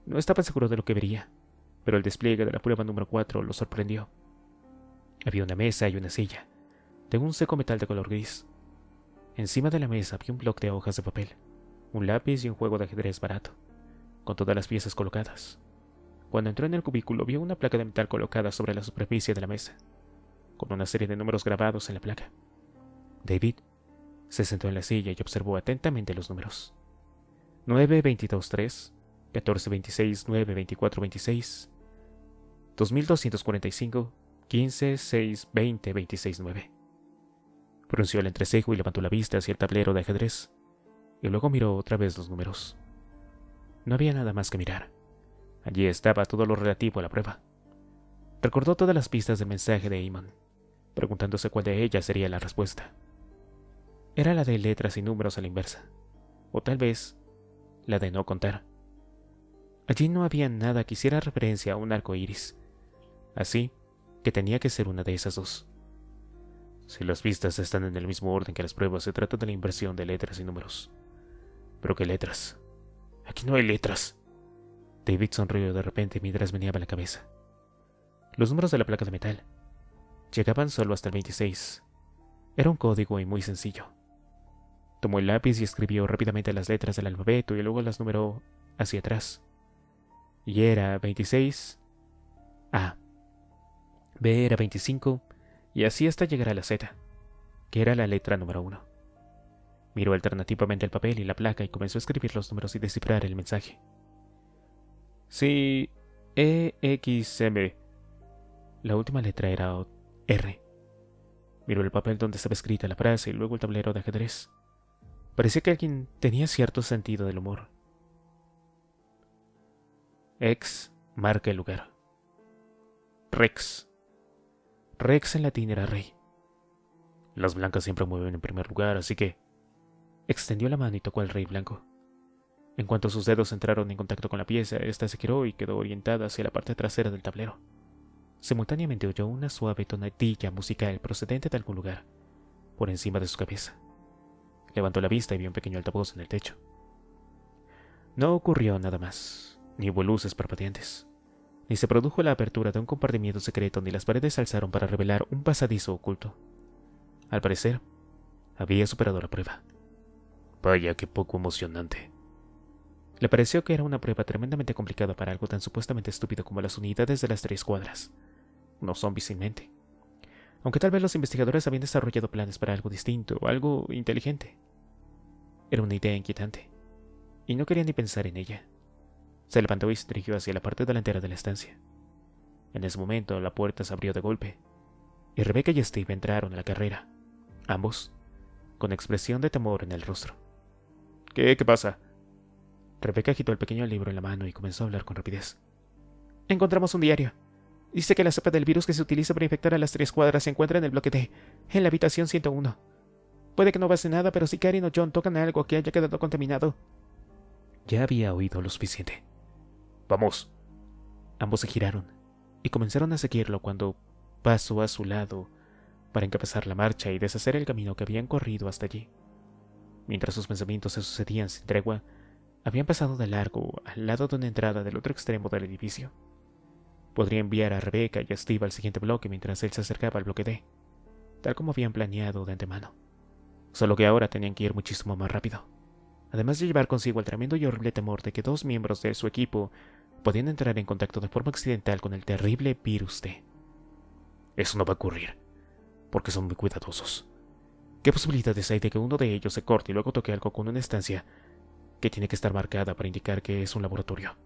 No estaba seguro de lo que vería, pero el despliegue de la prueba número 4 lo sorprendió. Había una mesa y una silla, de un seco metal de color gris. Encima de la mesa había un bloc de hojas de papel, un lápiz y un juego de ajedrez barato, con todas las piezas colocadas. Cuando entró en el cubículo vio una placa de metal colocada sobre la superficie de la mesa, con una serie de números grabados en la placa. David se sentó en la silla y observó atentamente los números. 9-22-3, 14-26, 9-24-26, 2245, 15-6-20-26-9. Frunció el entrecejo y levantó la vista hacia el tablero de ajedrez, y luego miró otra vez los números. No había nada más que mirar. Allí estaba todo lo relativo a la prueba. Recordó todas las pistas del mensaje de Eamon, preguntándose cuál de ellas sería la respuesta. Era la de letras y números a la inversa, o tal vez la de no contar. Allí no había nada que hiciera referencia a un arco iris, así que tenía que ser una de esas dos. Si las pistas están en el mismo orden que las pruebas, se trata de la inversión de letras y números. ¿Pero qué letras? Aquí no hay letras. David sonrió de repente mientras meneaba la cabeza. Los números de la placa de metal llegaban solo hasta el 26. Era un código y muy sencillo. Tomó el lápiz y escribió rápidamente las letras del alfabeto y luego las numeró hacia atrás. Y era 26, A. B era 25, y así hasta llegar a la Z, que era la letra número 1. Miró alternativamente el papel y la placa y comenzó a escribir los números y descifrar el mensaje. Sí, EXM. La última letra era R. Miró el papel donde estaba escrita la frase y luego el tablero de ajedrez. Parecía que alguien tenía cierto sentido del humor. X marca el lugar. Rex. Rex en latín era rey. Las blancas siempre mueven en primer lugar, así que extendió la mano y tocó al rey blanco. En cuanto sus dedos entraron en contacto con la pieza, ésta se giró y quedó orientada hacia la parte trasera del tablero. Simultáneamente oyó una suave tonadilla musical procedente de algún lugar, por encima de su cabeza. Levantó la vista y vio un pequeño altavoz en el techo. No ocurrió nada más, ni hubo luces parpadeantes, ni se produjo la apertura de un compartimiento secreto, ni las paredes se alzaron para revelar un pasadizo oculto. Al parecer, había superado la prueba. Vaya, qué poco emocionante. Le pareció que era una prueba tremendamente complicada para algo tan supuestamente estúpido como las unidades de las 3 cuadras. No zombies sin mente. Aunque tal vez los investigadores habían desarrollado planes para algo distinto o algo inteligente. Era una idea inquietante, y no quería ni pensar en ella. Se levantó y se dirigió hacia la parte delantera de la estancia. En ese momento, la puerta se abrió de golpe, y Rebecca y Steve entraron a la carrera, ambos con expresión de temor en el rostro. ¿Qué pasa? Rebecca agitó el pequeño libro en la mano y comenzó a hablar con rapidez. Encontramos un diario. Dice que la cepa del virus que se utiliza para infectar a las 3 cuadras se encuentra en el bloque D, en la habitación 101. Puede que no pase nada, pero si Karen o John tocan algo que haya quedado contaminado. Ya había oído lo suficiente. Vamos. Ambos se giraron y comenzaron a seguirlo cuando pasó a su lado para encabezar la marcha y deshacer el camino que habían corrido hasta allí. Mientras sus pensamientos se sucedían sin tregua, habían pasado de largo al lado de una entrada del otro extremo del edificio. Podría enviar a Rebecca y a Steve al siguiente bloque mientras él se acercaba al bloque D, tal como habían planeado de antemano. Solo que ahora tenían que ir muchísimo más rápido, además de llevar consigo el tremendo y horrible temor de que 2 miembros de su equipo podían entrar en contacto de forma accidental con el terrible virus D. Eso no va a ocurrir, porque son muy cuidadosos. ¿Qué posibilidades hay de que uno de ellos se corte y luego toque algo con una estancia que tiene que estar marcada para indicar que es un laboratorio?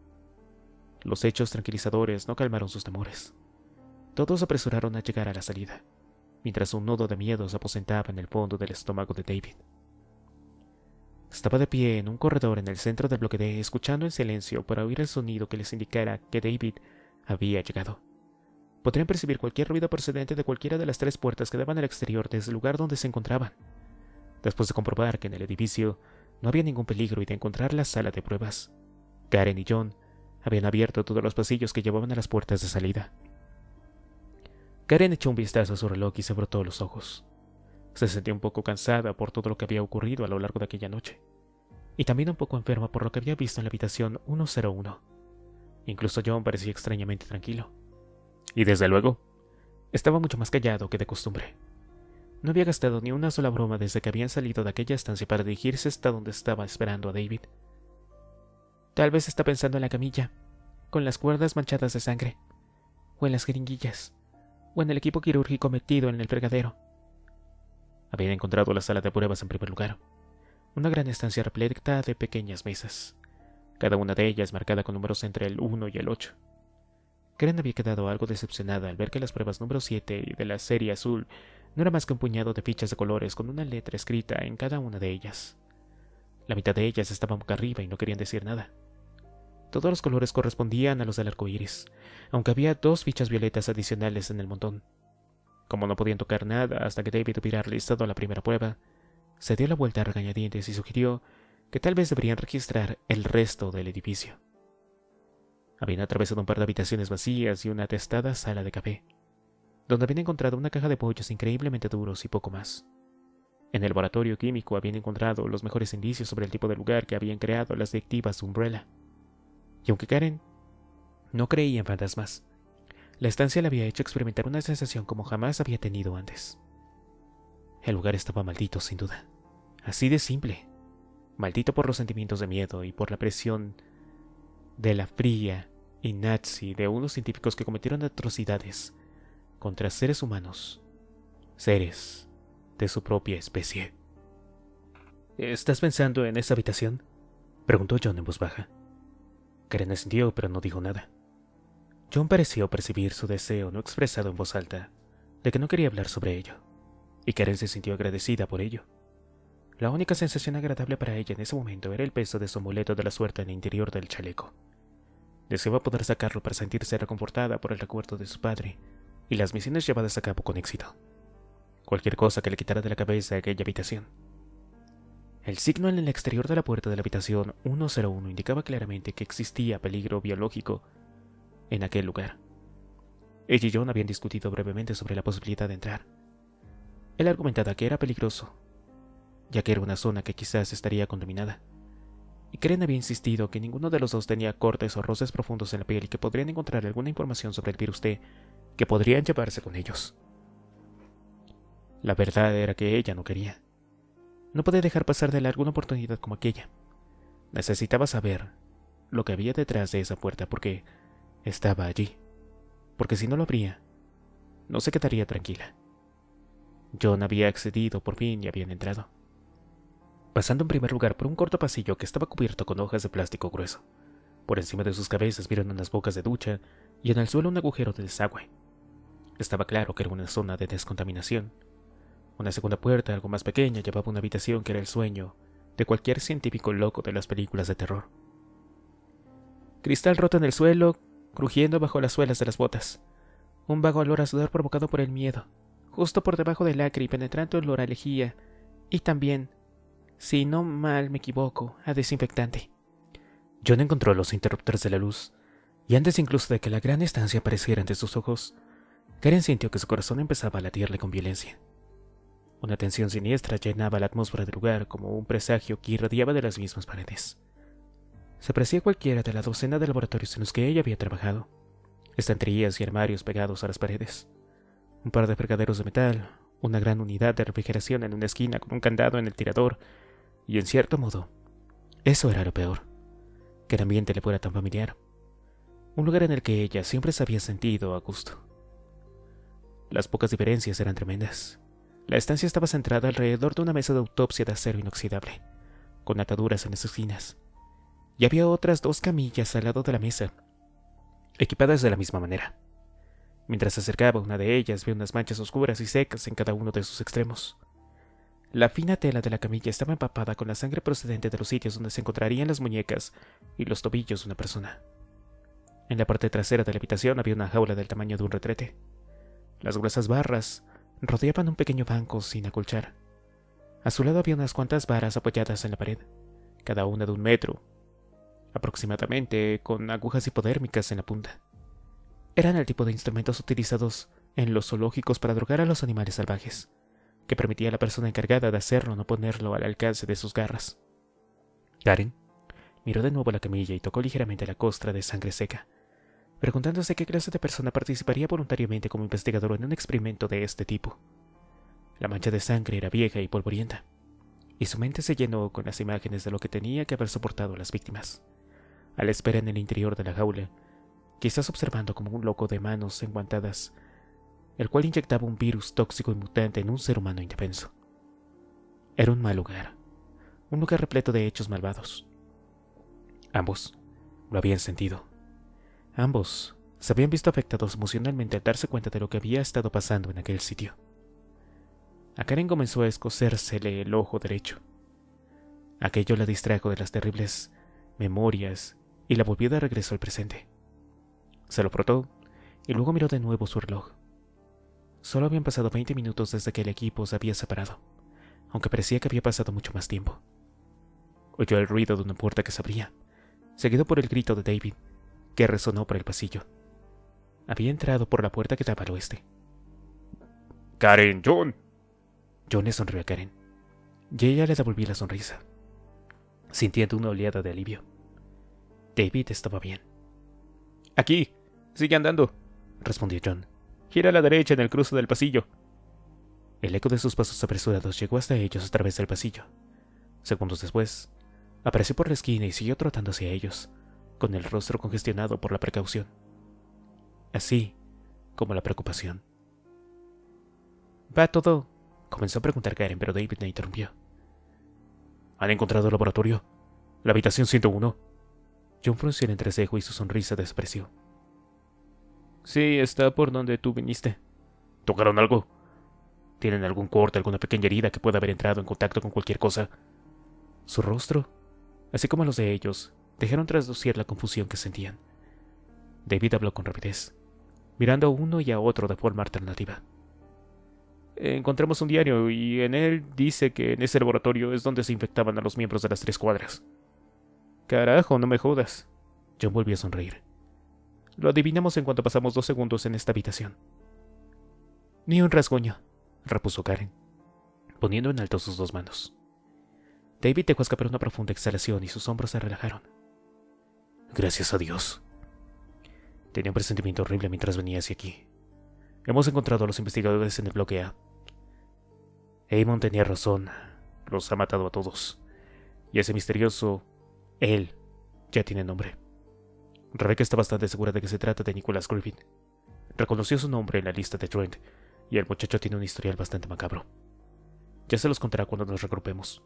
Los hechos tranquilizadores no calmaron sus temores. Todos se apresuraron a llegar a la salida, mientras un nudo de miedo se aposentaba en el fondo del estómago de David. Estaba de pie en un corredor en el centro del bloque D, escuchando en silencio para oír el sonido que les indicara que David había llegado. Podrían percibir cualquier ruido procedente de cualquiera de las 3 puertas que daban al exterior desde el lugar donde se encontraban. Después de comprobar que en el edificio no había ningún peligro y de encontrar la sala de pruebas, Karen y John habían abierto todos los pasillos que llevaban a las puertas de salida. Karen echó un vistazo a su reloj y se frotó los ojos. Se sentía un poco cansada por todo lo que había ocurrido a lo largo de aquella noche, y también un poco enferma por lo que había visto en la habitación 101. Incluso John parecía extrañamente tranquilo. Y desde luego, estaba mucho más callado que de costumbre. No había gastado ni una sola broma desde que habían salido de aquella estancia para dirigirse hasta donde estaba esperando a David. Tal vez está pensando en la camilla, con las cuerdas manchadas de sangre, o en las jeringuillas, o en el equipo quirúrgico metido en el fregadero. Habían encontrado la sala de pruebas en primer lugar, una gran estancia repleta de pequeñas mesas, cada una de ellas marcada con números entre el 1 y el 8. Karen había quedado algo decepcionada al ver que las pruebas número 7 y de la serie azul no era más que un puñado de fichas de colores con una letra escrita en cada una de ellas. La mitad de ellas estaban boca arriba y no querían decir nada. Todos los colores correspondían a los del arco iris, aunque había 2 fichas violetas adicionales en el montón. Como no podían tocar nada hasta que David hubiera realizado la primera prueba, se dio la vuelta a regañadientes y sugirió que tal vez deberían registrar el resto del edificio. Habían atravesado un par de habitaciones vacías y una atestada sala de café, donde habían encontrado una caja de pollos increíblemente duros y poco más. En el laboratorio químico habían encontrado los mejores indicios sobre el tipo de lugar que habían creado las detectivas Umbrella. Y aunque Karen no creía en fantasmas, la estancia le había hecho experimentar una sensación como jamás había tenido antes. El lugar estaba maldito, sin duda. Así de simple. Maldito por los sentimientos de miedo y por la presión de la fría y nazi de unos científicos que cometieron atrocidades contra seres humanos, seres de su propia especie. ¿Estás pensando en esa habitación?, preguntó John en voz baja. Karen asintió, pero no dijo nada. John pareció percibir su deseo no expresado en voz alta, de que no quería hablar sobre ello, y Karen se sintió agradecida por ello. La única sensación agradable para ella en ese momento era el peso de su amuleto de la suerte en el interior del chaleco. Deseaba poder sacarlo para sentirse reconfortada por el recuerdo de su padre y las misiones llevadas a cabo con éxito. Cualquier cosa que le quitara de la cabeza aquella habitación. El signo en el exterior de la puerta de la habitación 101 indicaba claramente que existía peligro biológico en aquel lugar. Ella y John habían discutido brevemente sobre la posibilidad de entrar. Él argumentaba que era peligroso, ya que era una zona que quizás estaría contaminada, y Karen había insistido que ninguno de los dos tenía cortes o roces profundos en la piel y que podrían encontrar alguna información sobre el virus T que podrían llevarse con ellos. La verdad era que ella no quería. No podía dejar pasar de largo una oportunidad como aquella. Necesitaba saber lo que había detrás de esa puerta porque estaba allí. Porque si no lo abría, no se quedaría tranquila. John había accedido por fin y habían entrado, pasando en primer lugar por un corto pasillo que estaba cubierto con hojas de plástico grueso. Por encima de sus cabezas vieron unas bocas de ducha y en el suelo un agujero de desagüe. Estaba claro que era una zona de descontaminación. Una segunda puerta, algo más pequeña, llevaba una habitación que era el sueño de cualquier científico loco de las películas de terror. Cristal roto en el suelo, crujiendo bajo las suelas de las botas. Un vago olor a sudor provocado por el miedo, justo por debajo del acre y penetrando olor a lejía, y también, si no mal me equivoco, a desinfectante. John encontró los interruptores de la luz, y antes incluso de que la gran estancia apareciera ante sus ojos, Karen sintió que su corazón empezaba a latirle con violencia. Una tensión siniestra llenaba la atmósfera del lugar como un presagio que irradiaba de las mismas paredes. Se parecía a cualquiera de la docena de laboratorios en los que ella había trabajado. Estanterías y armarios pegados a las paredes. Un par de fregaderos de metal, una gran unidad de refrigeración en una esquina con un candado en el tirador, y en cierto modo, eso era lo peor, que el ambiente le fuera tan familiar. Un lugar en el que ella siempre se había sentido a gusto. Las pocas diferencias eran tremendas. La estancia estaba centrada alrededor de una mesa de autopsia de acero inoxidable, con ataduras en las esquinas, y había otras 2 camillas al lado de la mesa, equipadas de la misma manera. Mientras se acercaba a una de ellas, vio unas manchas oscuras y secas en cada uno de sus extremos. La fina tela de la camilla estaba empapada con la sangre procedente de los sitios donde se encontrarían las muñecas y los tobillos de una persona. En la parte trasera de la habitación había una jaula del tamaño de un retrete. Las gruesas barras rodeaban un pequeño banco sin acolchar. A su lado había unas cuantas varas apoyadas en la pared, cada una de 1 metro, aproximadamente, con agujas hipodérmicas en la punta. Eran el tipo de instrumentos utilizados en los zoológicos para drogar a los animales salvajes, que permitía a la persona encargada de hacerlo no ponerlo al alcance de sus garras. Karen miró de nuevo la camilla y tocó ligeramente la costra de sangre seca, preguntándose qué clase de persona participaría voluntariamente como investigador en un experimento de este tipo. La mancha de sangre era vieja y polvorienta, y su mente se llenó con las imágenes de lo que tenía que haber soportado a las víctimas, a la espera en el interior de la jaula, quizás observando como un loco de manos enguantadas, el cual inyectaba un virus tóxico y mutante en un ser humano indefenso. Era un mal lugar, un lugar repleto de hechos malvados. Ambos lo habían sentido. Ambos se habían visto afectados emocionalmente al darse cuenta de lo que había estado pasando en aquel sitio. A Karen comenzó a escocérsele el ojo derecho. Aquello la distrajo de las terribles memorias y la volvió de regreso al presente. Se lo frotó y luego miró de nuevo su reloj. Solo habían pasado 20 minutos desde que el equipo se había separado, aunque parecía que había pasado mucho más tiempo. Oyó el ruido de una puerta que se abría, seguido por el grito de David, que resonó por el pasillo. Había entrado por la puerta que daba al oeste. ¡Karen, John! John le sonrió a Karen, y ella le devolvió la sonrisa, sintiendo una oleada de alivio. David estaba bien. Aquí, sigue andando, respondió John. Gira a la derecha en el cruce del pasillo. El eco de sus pasos apresurados llegó hasta ellos a través del pasillo. Segundos después, apareció por la esquina y siguió trotando hacia ellos, con el rostro congestionado por la precaución, así como la preocupación. ¿Va todo? Comenzó a preguntar Karen, pero David la interrumpió. ¿Han encontrado el laboratorio? La habitación 101. John frunció el entrecejo y su sonrisa desapareció. Sí, está por donde tú viniste. ¿Tocaron algo? ¿Tienen algún corte, alguna pequeña herida que pueda haber entrado en contacto con cualquier cosa? Su rostro, así como los de ellos, dejaron traslucir la confusión que sentían. David habló con rapidez, mirando a uno y a otro de forma alternativa. Encontramos un diario y en él dice que en ese laboratorio es donde se infectaban a los miembros de las 3 cuadras. Carajo, no me jodas. John volvió a sonreír. Lo adivinamos en cuanto pasamos 2 segundos en esta habitación. Ni un rasguño, repuso Karen, poniendo en alto sus 2 manos. David dejó escapar una profunda exhalación y sus hombros se relajaron. Gracias a Dios. Tenía un presentimiento horrible mientras venía hacia aquí. Hemos encontrado a los investigadores en el bloque A. Amon tenía razón. Los ha matado a todos. Y ese misterioso... él ya tiene nombre. Rebecca está bastante segura de que se trata de Nicholas Griffin. Reconoció su nombre en la lista de Trent, y el muchacho tiene un historial bastante macabro. Ya se los contará cuando nos regrupemos.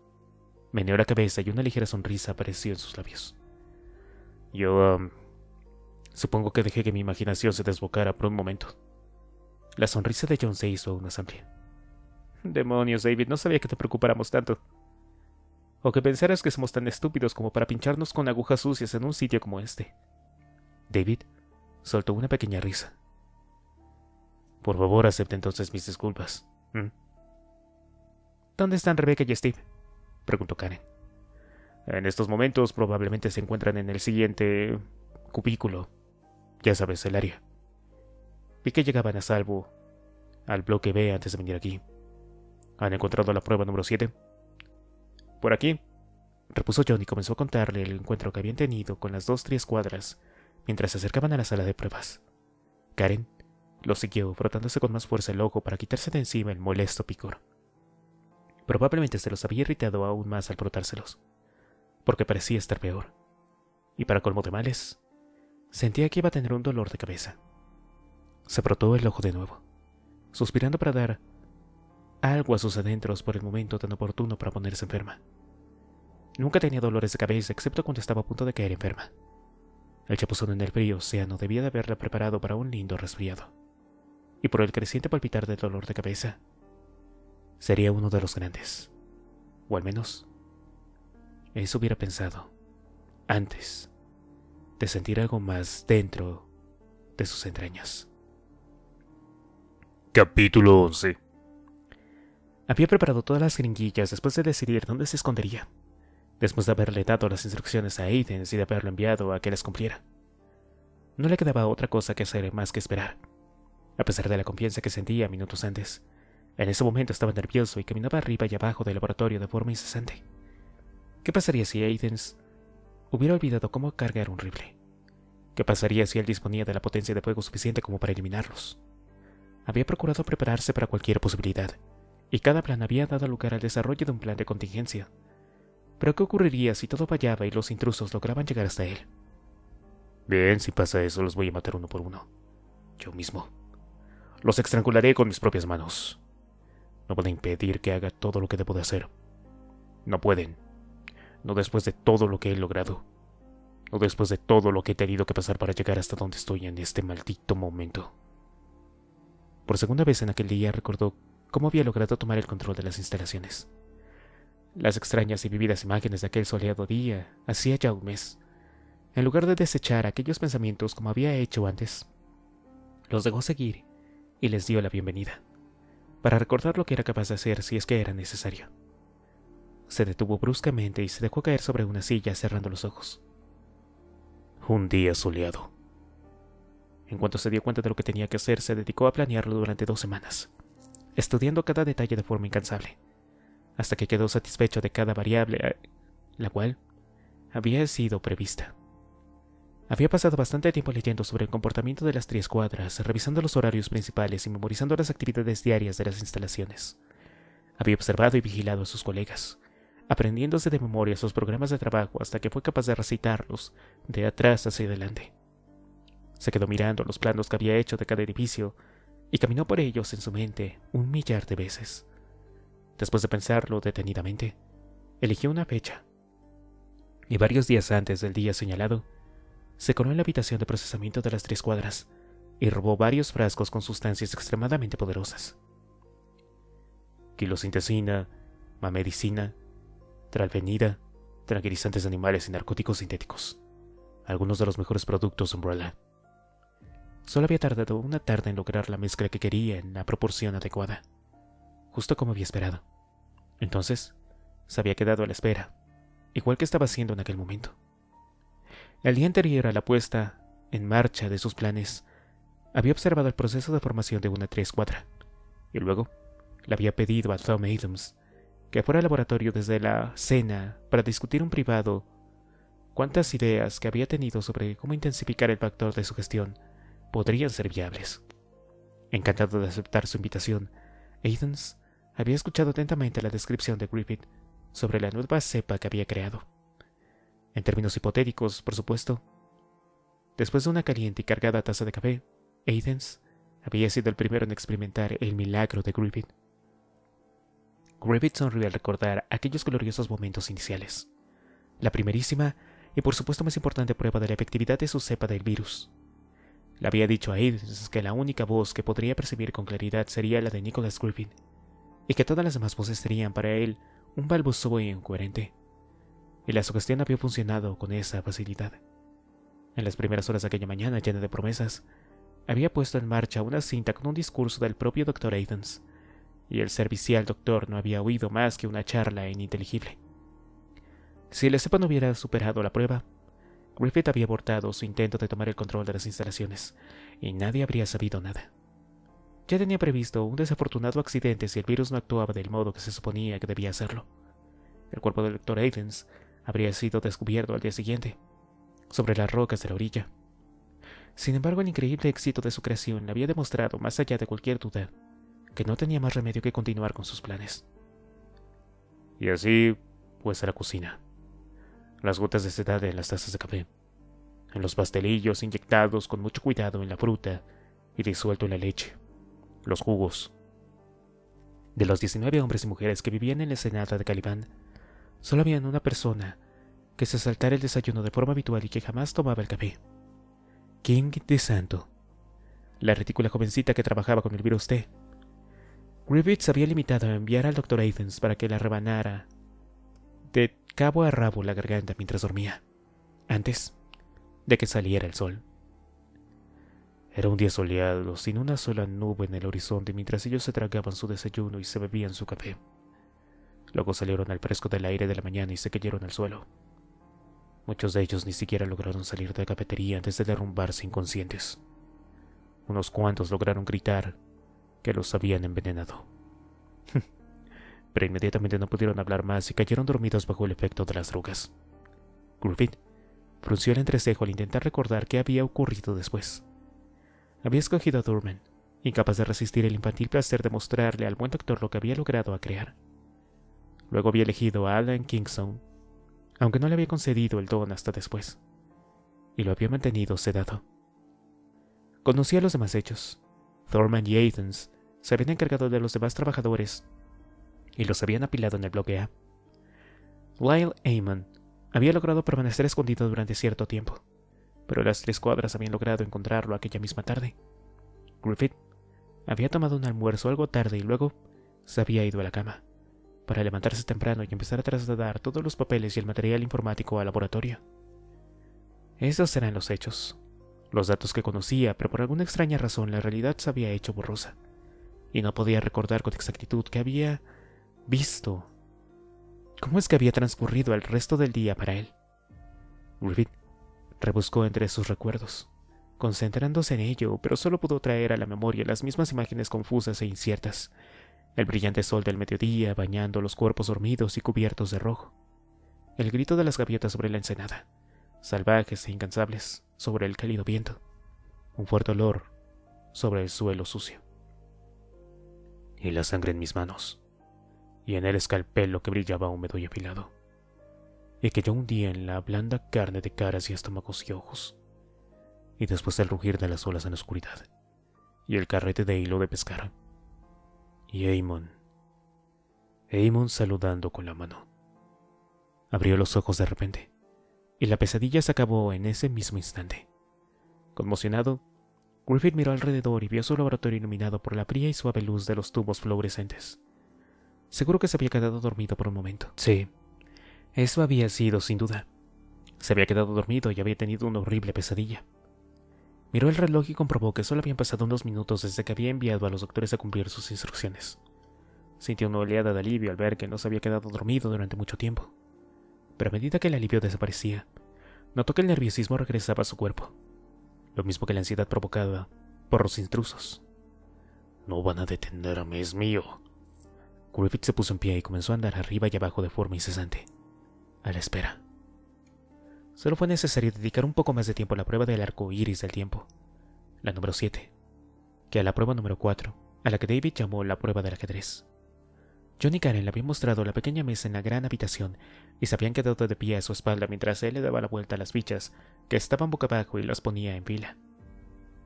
Meneó la cabeza y una ligera sonrisa apareció en sus labios. Supongo que dejé que mi imaginación se desbocara por un momento. La sonrisa de John se hizo aún más amplia. Demonios, David, no sabía que te preocupáramos tanto. O que pensaras que somos tan estúpidos como para pincharnos con agujas sucias en un sitio como este. David soltó una pequeña risa. Por favor, acepte entonces mis disculpas. ¿Dónde están Rebecca y Steve?, preguntó Karen. En estos momentos probablemente se encuentran en el siguiente cubículo. Ya sabes, el área. Vi que llegaban a salvo al bloque B antes de venir aquí. ¿Han encontrado la prueba número 7? Por aquí, repuso John y comenzó a contarle el encuentro que habían tenido con las 2 cuadras mientras se acercaban a la sala de pruebas. Karen lo siguió, frotándose con más fuerza el ojo para quitarse de encima el molesto picor. Probablemente se los había irritado aún más al frotárselos, porque parecía estar peor. Y para colmo de males, sentía que iba a tener un dolor de cabeza. Se frotó el ojo de nuevo, suspirando para dar algo a sus adentros por el momento tan oportuno para ponerse enferma. Nunca tenía dolores de cabeza excepto cuando estaba a punto de caer enferma. El chapuzón en el frío océano debía de haberla preparado para un lindo resfriado. Y por el creciente palpitar del dolor de cabeza, sería uno de los grandes. O al menos, eso hubiera pensado antes de sentir algo más dentro de sus entrañas. Capítulo 11. Había preparado todas las jeringuillas después de decidir dónde se escondería, después de haberle dado las instrucciones a Aidens y de haberlo enviado a que las cumpliera. No le quedaba otra cosa que hacer más que esperar. A pesar de la confianza que sentía minutos antes, en ese momento estaba nervioso y caminaba arriba y abajo del laboratorio de forma incesante. ¿Qué pasaría si Aidens hubiera olvidado cómo cargar un rifle? ¿Qué pasaría si él disponía de la potencia de fuego suficiente como para eliminarlos? Había procurado prepararse para cualquier posibilidad, y cada plan había dado lugar al desarrollo de un plan de contingencia. Pero ¿qué ocurriría si todo fallaba y los intrusos lograban llegar hasta él? Bien, si pasa eso, los voy a matar uno por uno. Yo mismo. Los estrangularé con mis propias manos. No pueden impedir que haga todo lo que debo de hacer. No pueden. No después de todo lo que he logrado. No después de todo lo que he tenido que pasar para llegar hasta donde estoy en este maldito momento. Por segunda vez en aquel día recordó cómo había logrado tomar el control de las instalaciones. Las extrañas y vividas imágenes de aquel soleado día hacía ya un mes. En lugar de desechar aquellos pensamientos como había hecho antes, los dejó seguir y les dio la bienvenida, para recordar lo que era capaz de hacer si es que era necesario. Se detuvo bruscamente y se dejó caer sobre una silla cerrando los ojos. Un día soleado. En cuanto se dio cuenta de lo que tenía que hacer, se dedicó a planearlo durante 2 semanas, estudiando cada detalle de forma incansable, hasta que quedó satisfecho de cada variable, la cual había sido prevista. Había pasado bastante tiempo leyendo sobre el comportamiento de las 3 cuadras, revisando los horarios principales y memorizando las actividades diarias de las instalaciones. Había observado y vigilado a sus colegas, aprendiéndose de memoria sus programas de trabajo hasta que fue capaz de recitarlos de atrás hacia adelante. Se quedó mirando los planos que había hecho de cada edificio y caminó por ellos en su mente 1.000.000 de veces. Después de pensarlo detenidamente, eligió una fecha, y varios días antes del día señalado, se coló en la habitación de procesamiento de las 3 cuadras y robó varios frascos con sustancias extremadamente poderosas. Quilosintecina, mamedicina, tralfenida, tranquilizantes animales y narcóticos sintéticos. Algunos de los mejores productos Umbrella. Solo había tardado una tarde en lograr la mezcla que quería en la proporción adecuada, justo como había esperado. Entonces, se había quedado a la espera, igual que estaba haciendo en aquel momento. El día anterior a la puesta en marcha de sus planes, había observado el proceso de formación de una 3 cuadra, y luego le había pedido a Tom Adams que fuera al laboratorio desde la cena para discutir en privado cuántas ideas que había tenido sobre cómo intensificar el factor de sugestión podrían ser viables. Encantado de aceptar su invitación, Adams había escuchado atentamente la descripción de Griffith sobre la nueva cepa que había creado. En términos hipotéticos, por supuesto. Después de una caliente y cargada taza de café, Adams había sido el primero en experimentar el milagro de Griffith. Griffith sonrió al recordar aquellos gloriosos momentos iniciales. La primerísima y por supuesto más importante prueba de la efectividad de su cepa del virus. Le había dicho a Adams que la única voz que podría percibir con claridad sería la de Nicholas Griffith, y que todas las demás voces serían para él un balbuceo incoherente. Y la sugestión había funcionado con esa facilidad. En las primeras horas de aquella mañana llena de promesas, había puesto en marcha una cinta con un discurso del propio Dr. Adams, y el servicial doctor no había oído más que una charla ininteligible. Si la cepa no hubiera superado la prueba, Griffith había abortado su intento de tomar el control de las instalaciones, y nadie habría sabido nada. Ya tenía previsto un desafortunado accidente si el virus no actuaba del modo que se suponía que debía hacerlo. El cuerpo del Dr. Adams habría sido descubierto al día siguiente, sobre las rocas de la orilla. Sin embargo, el increíble éxito de su creación le había demostrado, más allá de cualquier duda, que no tenía más remedio que continuar con sus planes. Y así, pues, a la cocina. Las gotas de sedad en las tazas de café, en los pastelillos inyectados con mucho cuidado en la fruta y disuelto en la leche, los jugos. De los 19 hombres y mujeres que vivían en la ensenada de Caliban, solo había una persona que se saltara el desayuno de forma habitual y que jamás tomaba el café. King DeSanto, la ridícula jovencita que trabajaba con el virus T. Griffith se había limitado a enviar al Dr. Adams para que la rebanara de cabo a rabo la garganta mientras dormía, antes de que saliera el sol. Era un día soleado, sin una sola nube en el horizonte, mientras ellos se tragaban su desayuno y se bebían su café. Luego salieron al fresco del aire de la mañana y se cayeron al suelo. Muchos de ellos ni siquiera lograron salir de la cafetería antes de derrumbarse inconscientes. Unos cuantos lograron gritar que los habían envenenado. Pero inmediatamente no pudieron hablar más y cayeron dormidos bajo el efecto de las drogas. Griffith frunció el entrecejo al intentar recordar qué había ocurrido después. Había escogido a Thurman, incapaz de resistir el infantil placer de mostrarle al buen doctor lo que había logrado crear. Luego había elegido a Alan Kingston, aunque no le había concedido el don hasta después, y lo había mantenido sedado. Conocía los demás hechos. Thurman y Adams se habían encargado de los demás trabajadores y los habían apilado en el bloque A. Lyle Amon había logrado permanecer escondido durante cierto tiempo, pero las 3 cuadras habían logrado encontrarlo aquella misma tarde. Griffith había tomado un almuerzo algo tarde y luego se había ido a la cama, para levantarse temprano y empezar a trasladar todos los papeles y el material informático al laboratorio. Esos eran los hechos, los datos que conocía, pero por alguna extraña razón la realidad se había hecho borrosa, y no podía recordar con exactitud qué había visto. ¿Cómo es que había transcurrido el resto del día para él? Griffith rebuscó entre sus recuerdos, concentrándose en ello, pero solo pudo traer a la memoria las mismas imágenes confusas e inciertas. El brillante sol del mediodía bañando los cuerpos dormidos y cubiertos de rojo. El grito de las gaviotas sobre la ensenada, salvajes e incansables sobre el cálido viento. Un fuerte olor sobre el suelo sucio. Y la sangre en mis manos, y en el escalpelo que brillaba húmedo y afilado, y que yo hundía en la blanda carne de caras y estómagos y ojos. Y después el rugir de las olas en la oscuridad, y el carrete de hilo de pescar. Y Eamon saludando con la mano. Abrió los ojos de repente, y la pesadilla se acabó en ese mismo instante. Conmocionado, Griffith miró alrededor y vio su laboratorio iluminado por la fría y suave luz de los tubos fluorescentes. Seguro que se había quedado dormido por un momento. Sí, eso había sido sin duda. Se había quedado dormido y había tenido una horrible pesadilla. Miró el reloj y comprobó que solo habían pasado unos minutos desde que había enviado a los doctores a cumplir sus instrucciones. Sintió una oleada de alivio al ver que no se había quedado dormido durante mucho tiempo. Pero a medida que el alivio desaparecía, notó que el nerviosismo regresaba a su cuerpo, lo mismo que la ansiedad provocada por los intrusos. No van a detenerme, es mío. Griffith se puso en pie y comenzó a andar arriba y abajo de forma incesante, a la espera. Solo fue necesario dedicar un poco más de tiempo a la prueba del arco iris del tiempo, la número 7, que a la prueba número 4, a la que David llamó la prueba del ajedrez. John y Karen le habían mostrado la pequeña mesa en la gran habitación y se habían quedado de pie a su espalda mientras él le daba la vuelta a las fichas que estaban boca abajo y las ponía en fila.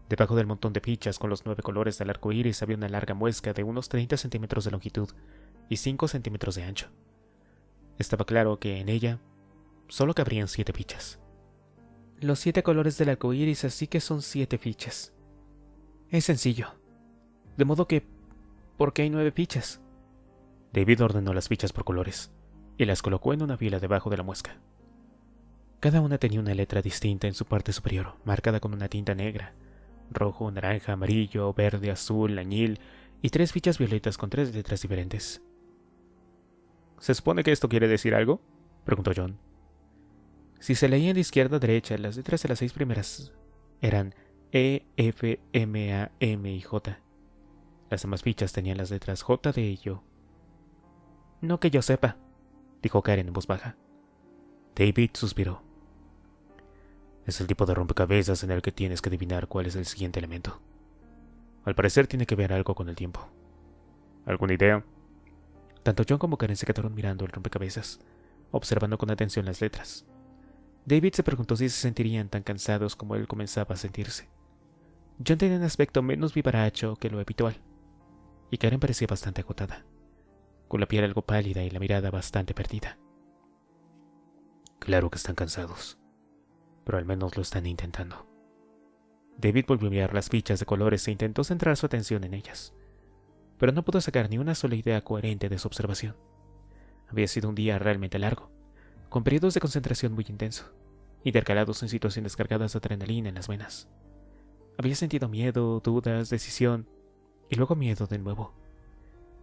Debajo del montón de fichas con los 9 colores del arco iris había una larga muesca de unos 30 centímetros de longitud y 5 centímetros de ancho. Estaba claro que en ella solo cabrían 7 fichas. Los 7 colores del arco iris, así que son 7 fichas. Es sencillo. De modo que, ¿por qué hay 9 fichas? David ordenó las fichas por colores y las colocó en una fila debajo de la muesca. Cada una tenía una letra distinta en su parte superior, marcada con una tinta negra, rojo, naranja, amarillo, verde, azul, añil y 3 fichas violetas con 3 letras diferentes. ¿Se supone que esto quiere decir algo?, preguntó John. Si se leían de izquierda a derecha, las letras de las 6 primeras eran E, F, M, A, M y J. Las demás fichas tenían las letras J, D y O. No que yo sepa, dijo Karen en voz baja. David suspiró. Es el tipo de rompecabezas en el que tienes que adivinar cuál es el siguiente elemento. Al parecer tiene que ver algo con el tiempo. ¿Alguna idea? Tanto John como Karen se quedaron mirando el rompecabezas, observando con atención las letras. David se preguntó si se sentirían tan cansados como él comenzaba a sentirse. John tenía un aspecto menos vivaracho que lo habitual, y Karen parecía bastante agotada, con la piel algo pálida y la mirada bastante perdida. Claro que están cansados, pero al menos lo están intentando. David volvió a mirar las fichas de colores e intentó centrar su atención en ellas, pero no pudo sacar ni una sola idea coherente de su observación. Había sido un día realmente largo, con periodos de concentración muy intenso, intercalados en situaciones cargadas de adrenalina en las venas. Había sentido miedo, dudas, decisión, y luego miedo de nuevo,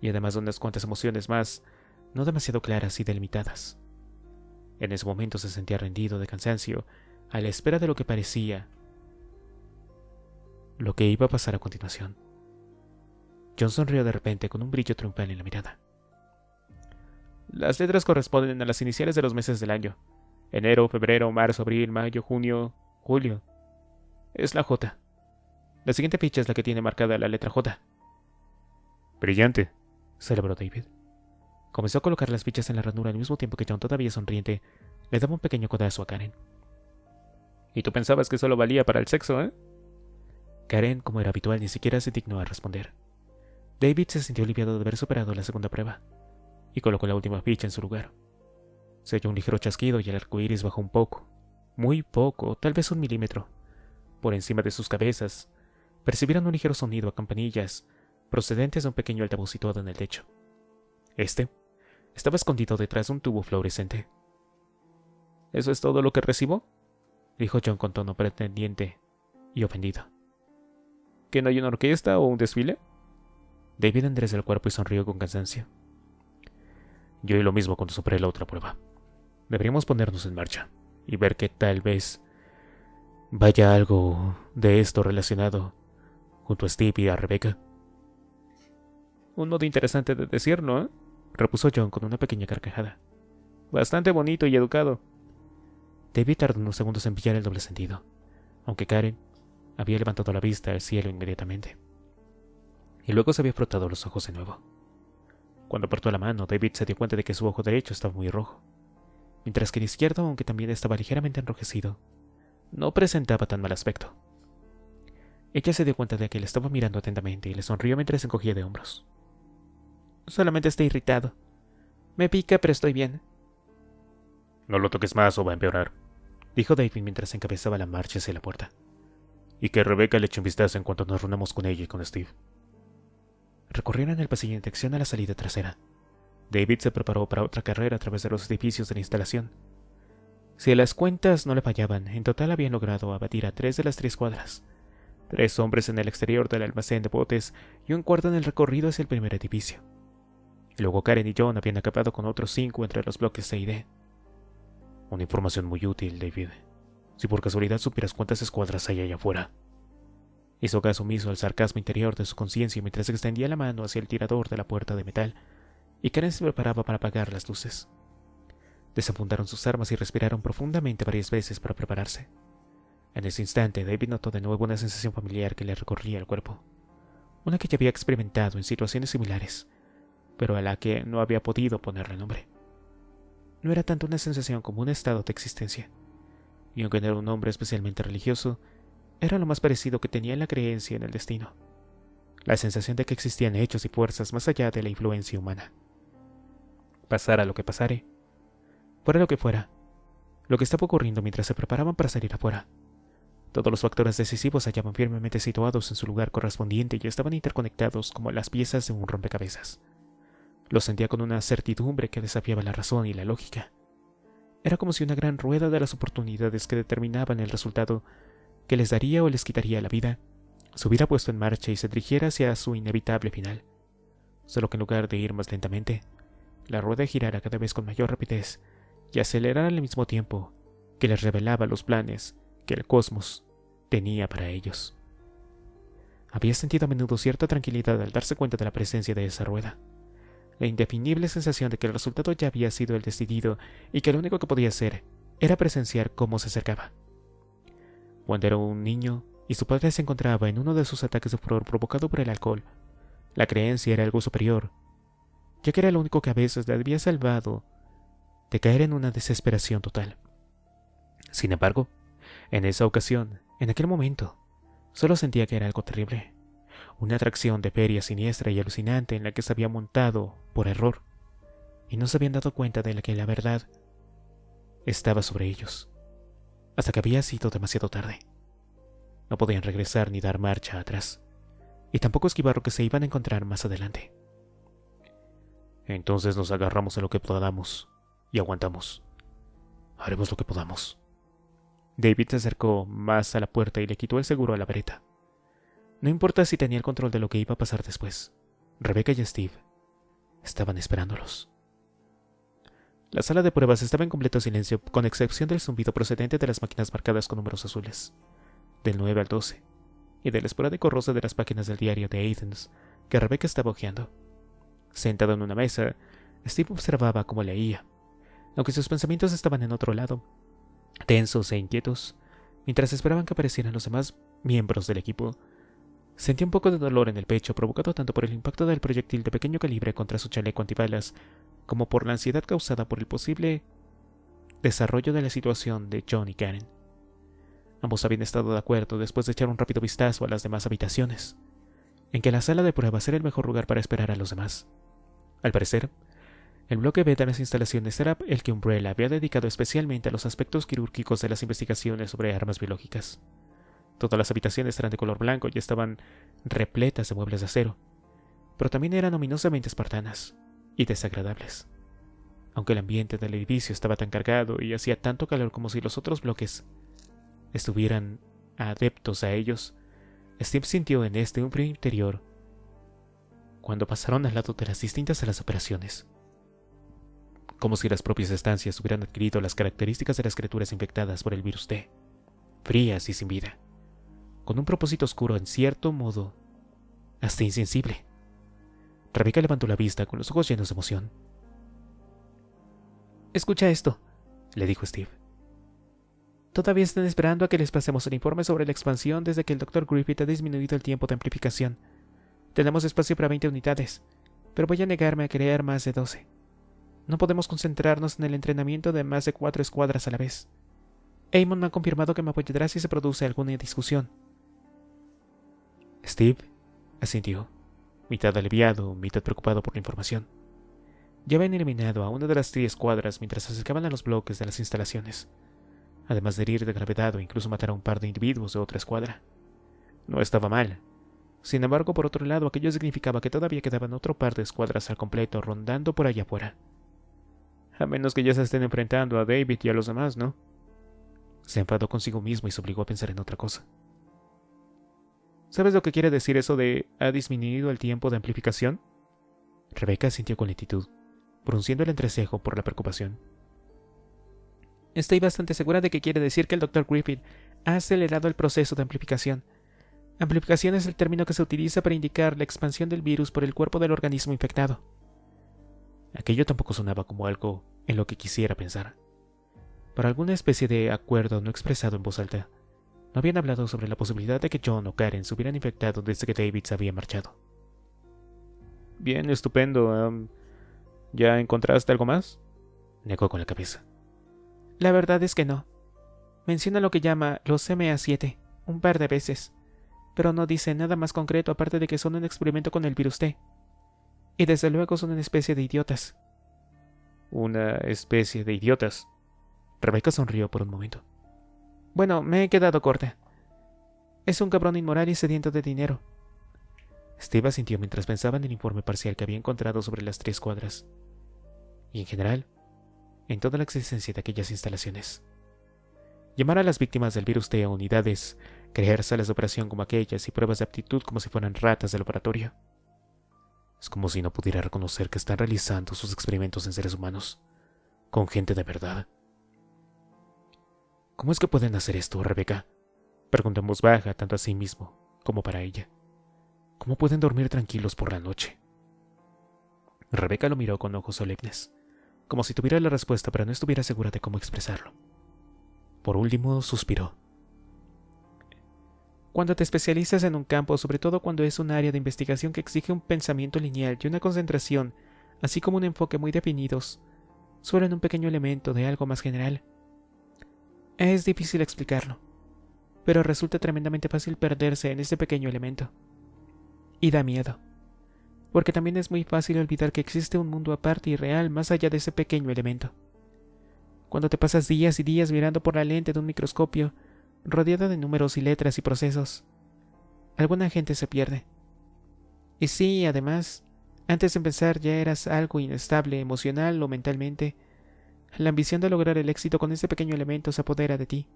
y además de unas cuantas emociones más, no demasiado claras y delimitadas. En ese momento se sentía rendido de cansancio, a la espera de lo que parecía lo que iba a pasar a continuación. John sonrió de repente con un brillo triunfal en la mirada. Las letras corresponden a las iniciales de los meses del año: enero, febrero, marzo, abril, mayo, junio, julio. Es la J. La siguiente ficha es la que tiene marcada la letra J. Brillante, celebró David. Comenzó a colocar las fichas en la ranura al mismo tiempo que John, todavía sonriente, le daba un pequeño codazo a Karen. ¿Y tú pensabas que solo valía para el sexo, eh? Karen, como era habitual, ni siquiera se dignó a responder. David se sintió aliviado de haber superado la segunda prueba y colocó la última ficha en su lugar. Se oyó un ligero chasquido y el arco iris bajó un poco, muy poco, tal vez 1 milímetro. Por encima de sus cabezas, percibieron un ligero sonido a campanillas procedentes de un pequeño altavoz situado en el techo. Este estaba escondido detrás de un tubo fluorescente. ¿Eso es todo lo que recibo?, dijo John con tono pretendiente y ofendido. ¿Que no hay una orquesta o un desfile? David enderezó el cuerpo y sonrió con cansancio. Yo oí lo mismo cuando superé la otra prueba. Deberíamos ponernos en marcha y ver que tal vez vaya algo de esto relacionado junto a Steve y a Rebecca. Un modo interesante de decirlo, ¿eh? Repuso John con una pequeña carcajada. Bastante bonito y educado. David tardó unos segundos en pillar el doble sentido, aunque Karen había levantado la vista al cielo inmediatamente. Y luego se había frotado los ojos de nuevo. Cuando apartó la mano, David se dio cuenta de que su ojo derecho estaba muy rojo, mientras que el izquierdo, aunque también estaba ligeramente enrojecido, no presentaba tan mal aspecto. Ella se dio cuenta de que le estaba mirando atentamente y le sonrió mientras se encogía de hombros. Solamente estoy irritado. Me pica, pero estoy bien. No lo toques más o va a empeorar, dijo David mientras encabezaba la marcha hacia la puerta. Y que Rebecca le eche un vistazo en cuanto nos reunamos con ella y con Steve. Recorrieron el pasillo en dirección a la salida trasera. David se preparó para otra carrera a través de los edificios de la instalación. Si las cuentas no le fallaban, en total habían logrado abatir a 3 de las 3 cuadras. 3 hombres en el exterior del almacén de botes y un cuarto en el recorrido hacia el primer edificio. Y luego Karen y John habían acabado con otros 5 entre los bloques C y D. Una información muy útil, David. Si por casualidad supieras cuántas escuadras hay allá afuera. Hizo caso omiso al sarcasmo interior de su conciencia mientras extendía la mano hacia el tirador de la puerta de metal, y Karen se preparaba para apagar las luces. Desapuntaron sus armas y respiraron profundamente varias veces para prepararse. En ese instante, David notó de nuevo una sensación familiar que le recorría el cuerpo, una que ya había experimentado en situaciones similares, pero a la que no había podido ponerle nombre. No era tanto una sensación como un estado de existencia, y aunque no era un hombre especialmente religioso, era lo más parecido que tenía en la creencia en el destino, la sensación de que existían hechos y fuerzas más allá de la influencia humana. Pasara lo que pasare, fuera lo que fuera, lo que estaba ocurriendo mientras se preparaban para salir afuera, todos los factores decisivos se hallaban firmemente situados en su lugar correspondiente y estaban interconectados como las piezas de un rompecabezas. Lo sentía con una certidumbre que desafiaba la razón y la lógica. Era como si una gran rueda de las oportunidades que determinaban el resultado que les daría o les quitaría la vida se hubiera puesto en marcha y se dirigiera hacia su inevitable final. Solo que en lugar de ir más lentamente, la rueda girara cada vez con mayor rapidez y acelerara al mismo tiempo que les revelaba los planes que el cosmos tenía para ellos. Había sentido a menudo cierta tranquilidad al darse cuenta de la presencia de esa rueda. La indefinible sensación de que el resultado ya había sido el decidido y que lo único que podía hacer era presenciar cómo se acercaba. Cuando era un niño y su padre se encontraba en uno de sus ataques de furor provocado por el alcohol, la creencia era algo superior, ya que era lo único que a veces le había salvado de caer en una desesperación total. Sin embargo, en esa ocasión, en aquel momento, solo sentía que era algo terrible. Una atracción de feria siniestra y alucinante en la que se había montado por error, y no se habían dado cuenta de que la verdad estaba sobre ellos, hasta que había sido demasiado tarde. No podían regresar ni dar marcha atrás, y tampoco esquivar lo que se iban a encontrar más adelante. Entonces nos agarramos a lo que podamos y aguantamos. Haremos lo que podamos. David se acercó más a la puerta y le quitó el seguro a la vareta. No importa si tenía el control de lo que iba a pasar después. Rebecca y Steve estaban esperándolos. La sala de pruebas estaba en completo silencio, con excepción del zumbido procedente de las máquinas marcadas con números azules, del 9 al 12, y del esporádico roce de las páginas del diario de Athens que Rebecca estaba hojeando. Sentado en una mesa, Steve observaba cómo leía, aunque sus pensamientos estaban en otro lado, tensos e inquietos, mientras esperaban que aparecieran los demás miembros del equipo. Sentía un poco de dolor en el pecho, provocado tanto por el impacto del proyectil de pequeño calibre contra su chaleco antibalas, como por la ansiedad causada por el posible desarrollo de la situación de John y Karen. Ambos habían estado de acuerdo, después de echar un rápido vistazo a las demás habitaciones, en que la sala de pruebas era el mejor lugar para esperar a los demás. Al parecer, el bloque B de las instalaciones era el que Umbrella había dedicado especialmente a los aspectos quirúrgicos de las investigaciones sobre armas biológicas. Todas las habitaciones eran de color blanco y estaban repletas de muebles de acero, pero también eran ominosamente espartanas y desagradables. Aunque el ambiente del edificio estaba tan cargado y hacía tanto calor como si los otros bloques estuvieran adeptos a ellos, Steve sintió en un frío interior cuando pasaron al lado de las distintas salas de operaciones, como si las propias estancias hubieran adquirido las características de las criaturas infectadas por el virus T, frías y sin vida, con un propósito oscuro en cierto modo, hasta insensible. Rebecca levantó la vista con los ojos llenos de emoción. «Escucha esto», le dijo Steve. «Todavía están esperando a que les pasemos el informe sobre la expansión desde que el Dr. Griffith ha disminuido el tiempo de amplificación. Tenemos espacio para 20 unidades, pero voy a negarme a crear más de 12. No podemos concentrarnos en el entrenamiento de más de 4 escuadras a la vez. Amon me ha confirmado que me apoyará si se produce alguna discusión». Steve asintió, mitad aliviado, mitad preocupado por la información. Ya habían eliminado a una de las 3 escuadras mientras se acercaban a los bloques de las instalaciones, además de herir de gravedad o incluso matar a un par de individuos de otra escuadra. No estaba mal. Sin embargo, por otro lado, aquello significaba que todavía quedaban otro par de escuadras al completo rondando por allá afuera. A menos que ya se estén enfrentando a David y a los demás, ¿no? Se enfadó consigo mismo y se obligó a pensar en otra cosa. ¿Sabes lo que quiere decir eso de «ha disminuido el tiempo de amplificación»? Rebecca sintió con lentitud, frunciendo el entrecejo por la preocupación. Estoy bastante segura de que quiere decir que el Dr. Griffith ha acelerado el proceso de amplificación. Amplificación es el término que se utiliza para indicar la expansión del virus por el cuerpo del organismo infectado. Aquello tampoco sonaba como algo en lo que quisiera pensar. Para alguna especie de acuerdo no expresado en voz alta, no habían hablado sobre la posibilidad de que John o Karen se hubieran infectado desde que David se había marchado. Bien, estupendo. ¿Ya encontraste algo más? Negó con la cabeza. La verdad es que no. Menciona lo que llama los MA7 un par de veces, pero no dice nada más concreto aparte de que son un experimento con el virus T. Y desde luego son una especie de idiotas. ¿Una especie de idiotas? Rebecca sonrió por un momento. Bueno, me he quedado corta. Es un cabrón inmoral y sediento de dinero. Steve asintió mientras pensaba en el informe parcial que había encontrado sobre las 3 escuadras. Y en general, en toda la existencia de aquellas instalaciones. Llamar a las víctimas del virus T a unidades, crear salas de operación como aquellas y pruebas de aptitud como si fueran ratas de laboratorio. Es como si no pudiera reconocer que están realizando sus experimentos en seres humanos, con gente de verdad. ¿Cómo es que pueden hacer esto, Rebecca? Preguntó en voz baja, tanto a sí mismo como para ella. ¿Cómo pueden dormir tranquilos por la noche? Rebecca lo miró con ojos solemnes, como si tuviera la respuesta pero no estuviera segura de cómo expresarlo. Por último, suspiró. Cuando te especializas en un campo, sobre todo cuando es un área de investigación que exige un pensamiento lineal y una concentración, así como un enfoque muy definidos, solo en un pequeño elemento de algo más general. Es difícil explicarlo, pero resulta tremendamente fácil perderse en ese pequeño elemento. Y da miedo, porque también es muy fácil olvidar que existe un mundo aparte y real más allá de ese pequeño elemento. Cuando te pasas días y días mirando por la lente de un microscopio, rodeada de números y letras y procesos, alguna gente se pierde. Y sí, además, antes de empezar ya eras algo inestable emocional o mentalmente. La ambición de lograr el éxito con ese pequeño elemento se apodera de ti,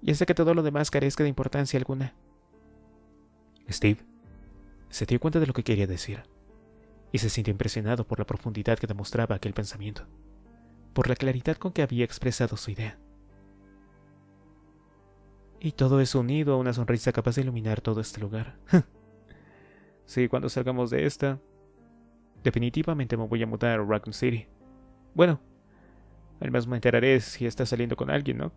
y hace que todo lo demás carezca de importancia alguna. Steve se dio cuenta de lo que quería decir, y se sintió impresionado por la profundidad que demostraba aquel pensamiento, por la claridad con que había expresado su idea. Y todo eso unido a una sonrisa capaz de iluminar todo este lugar. Sí, cuando salgamos de esta, definitivamente me voy a mudar a Raccoon City. Bueno, al menos me enteraré si está saliendo con alguien, ¿no?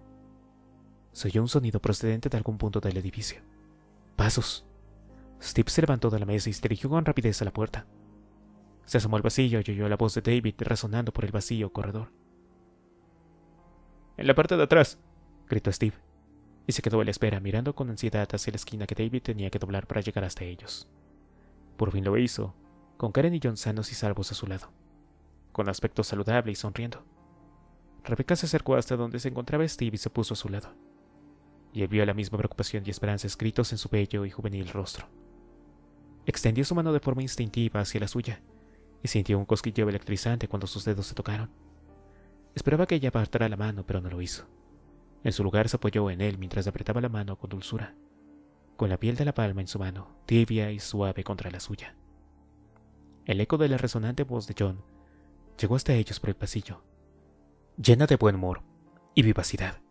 Se oyó un sonido procedente de algún punto del edificio. Pasos. Steve se levantó de la mesa y se dirigió con rapidez a la puerta. Se asomó al pasillo y oyó la voz de David resonando por el vacío corredor. «En la parte de atrás», gritó Steve, y se quedó a la espera, mirando con ansiedad hacia la esquina que David tenía que doblar para llegar hasta ellos. Por fin lo hizo, con Karen y John sanos y salvos a su lado, con aspecto saludable y sonriendo. Rebecca se acercó hasta donde se encontraba Steve y se puso a su lado, y él vio la misma preocupación y esperanza escritos en su bello y juvenil rostro. Extendió su mano de forma instintiva hacia la suya, y sintió un cosquilleo electrizante cuando sus dedos se tocaron. Esperaba que ella apartara la mano, pero no lo hizo. En su lugar se apoyó en él mientras le apretaba la mano con dulzura, con la piel de la palma en su mano, tibia y suave contra la suya. El eco de la resonante voz de John llegó hasta ellos por el pasillo, llena de buen humor y vivacidad.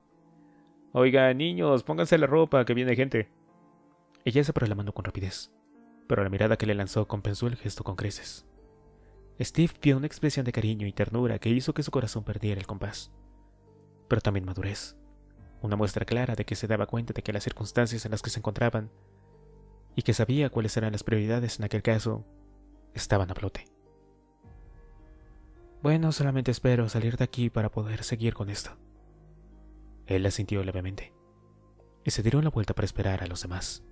Oiga, niños, pónganse la ropa, que viene gente. Ella separó la mano con rapidez, pero la mirada que le lanzó compensó el gesto con creces. Steve vio una expresión de cariño y ternura que hizo que su corazón perdiera el compás, pero también madurez, una muestra clara de que se daba cuenta de que las circunstancias en las que se encontraban y que sabía cuáles eran las prioridades en aquel caso estaban a flote. Bueno, solamente espero salir de aquí para poder seguir con esto. Él asintió levemente y se dieron la vuelta para esperar a los demás.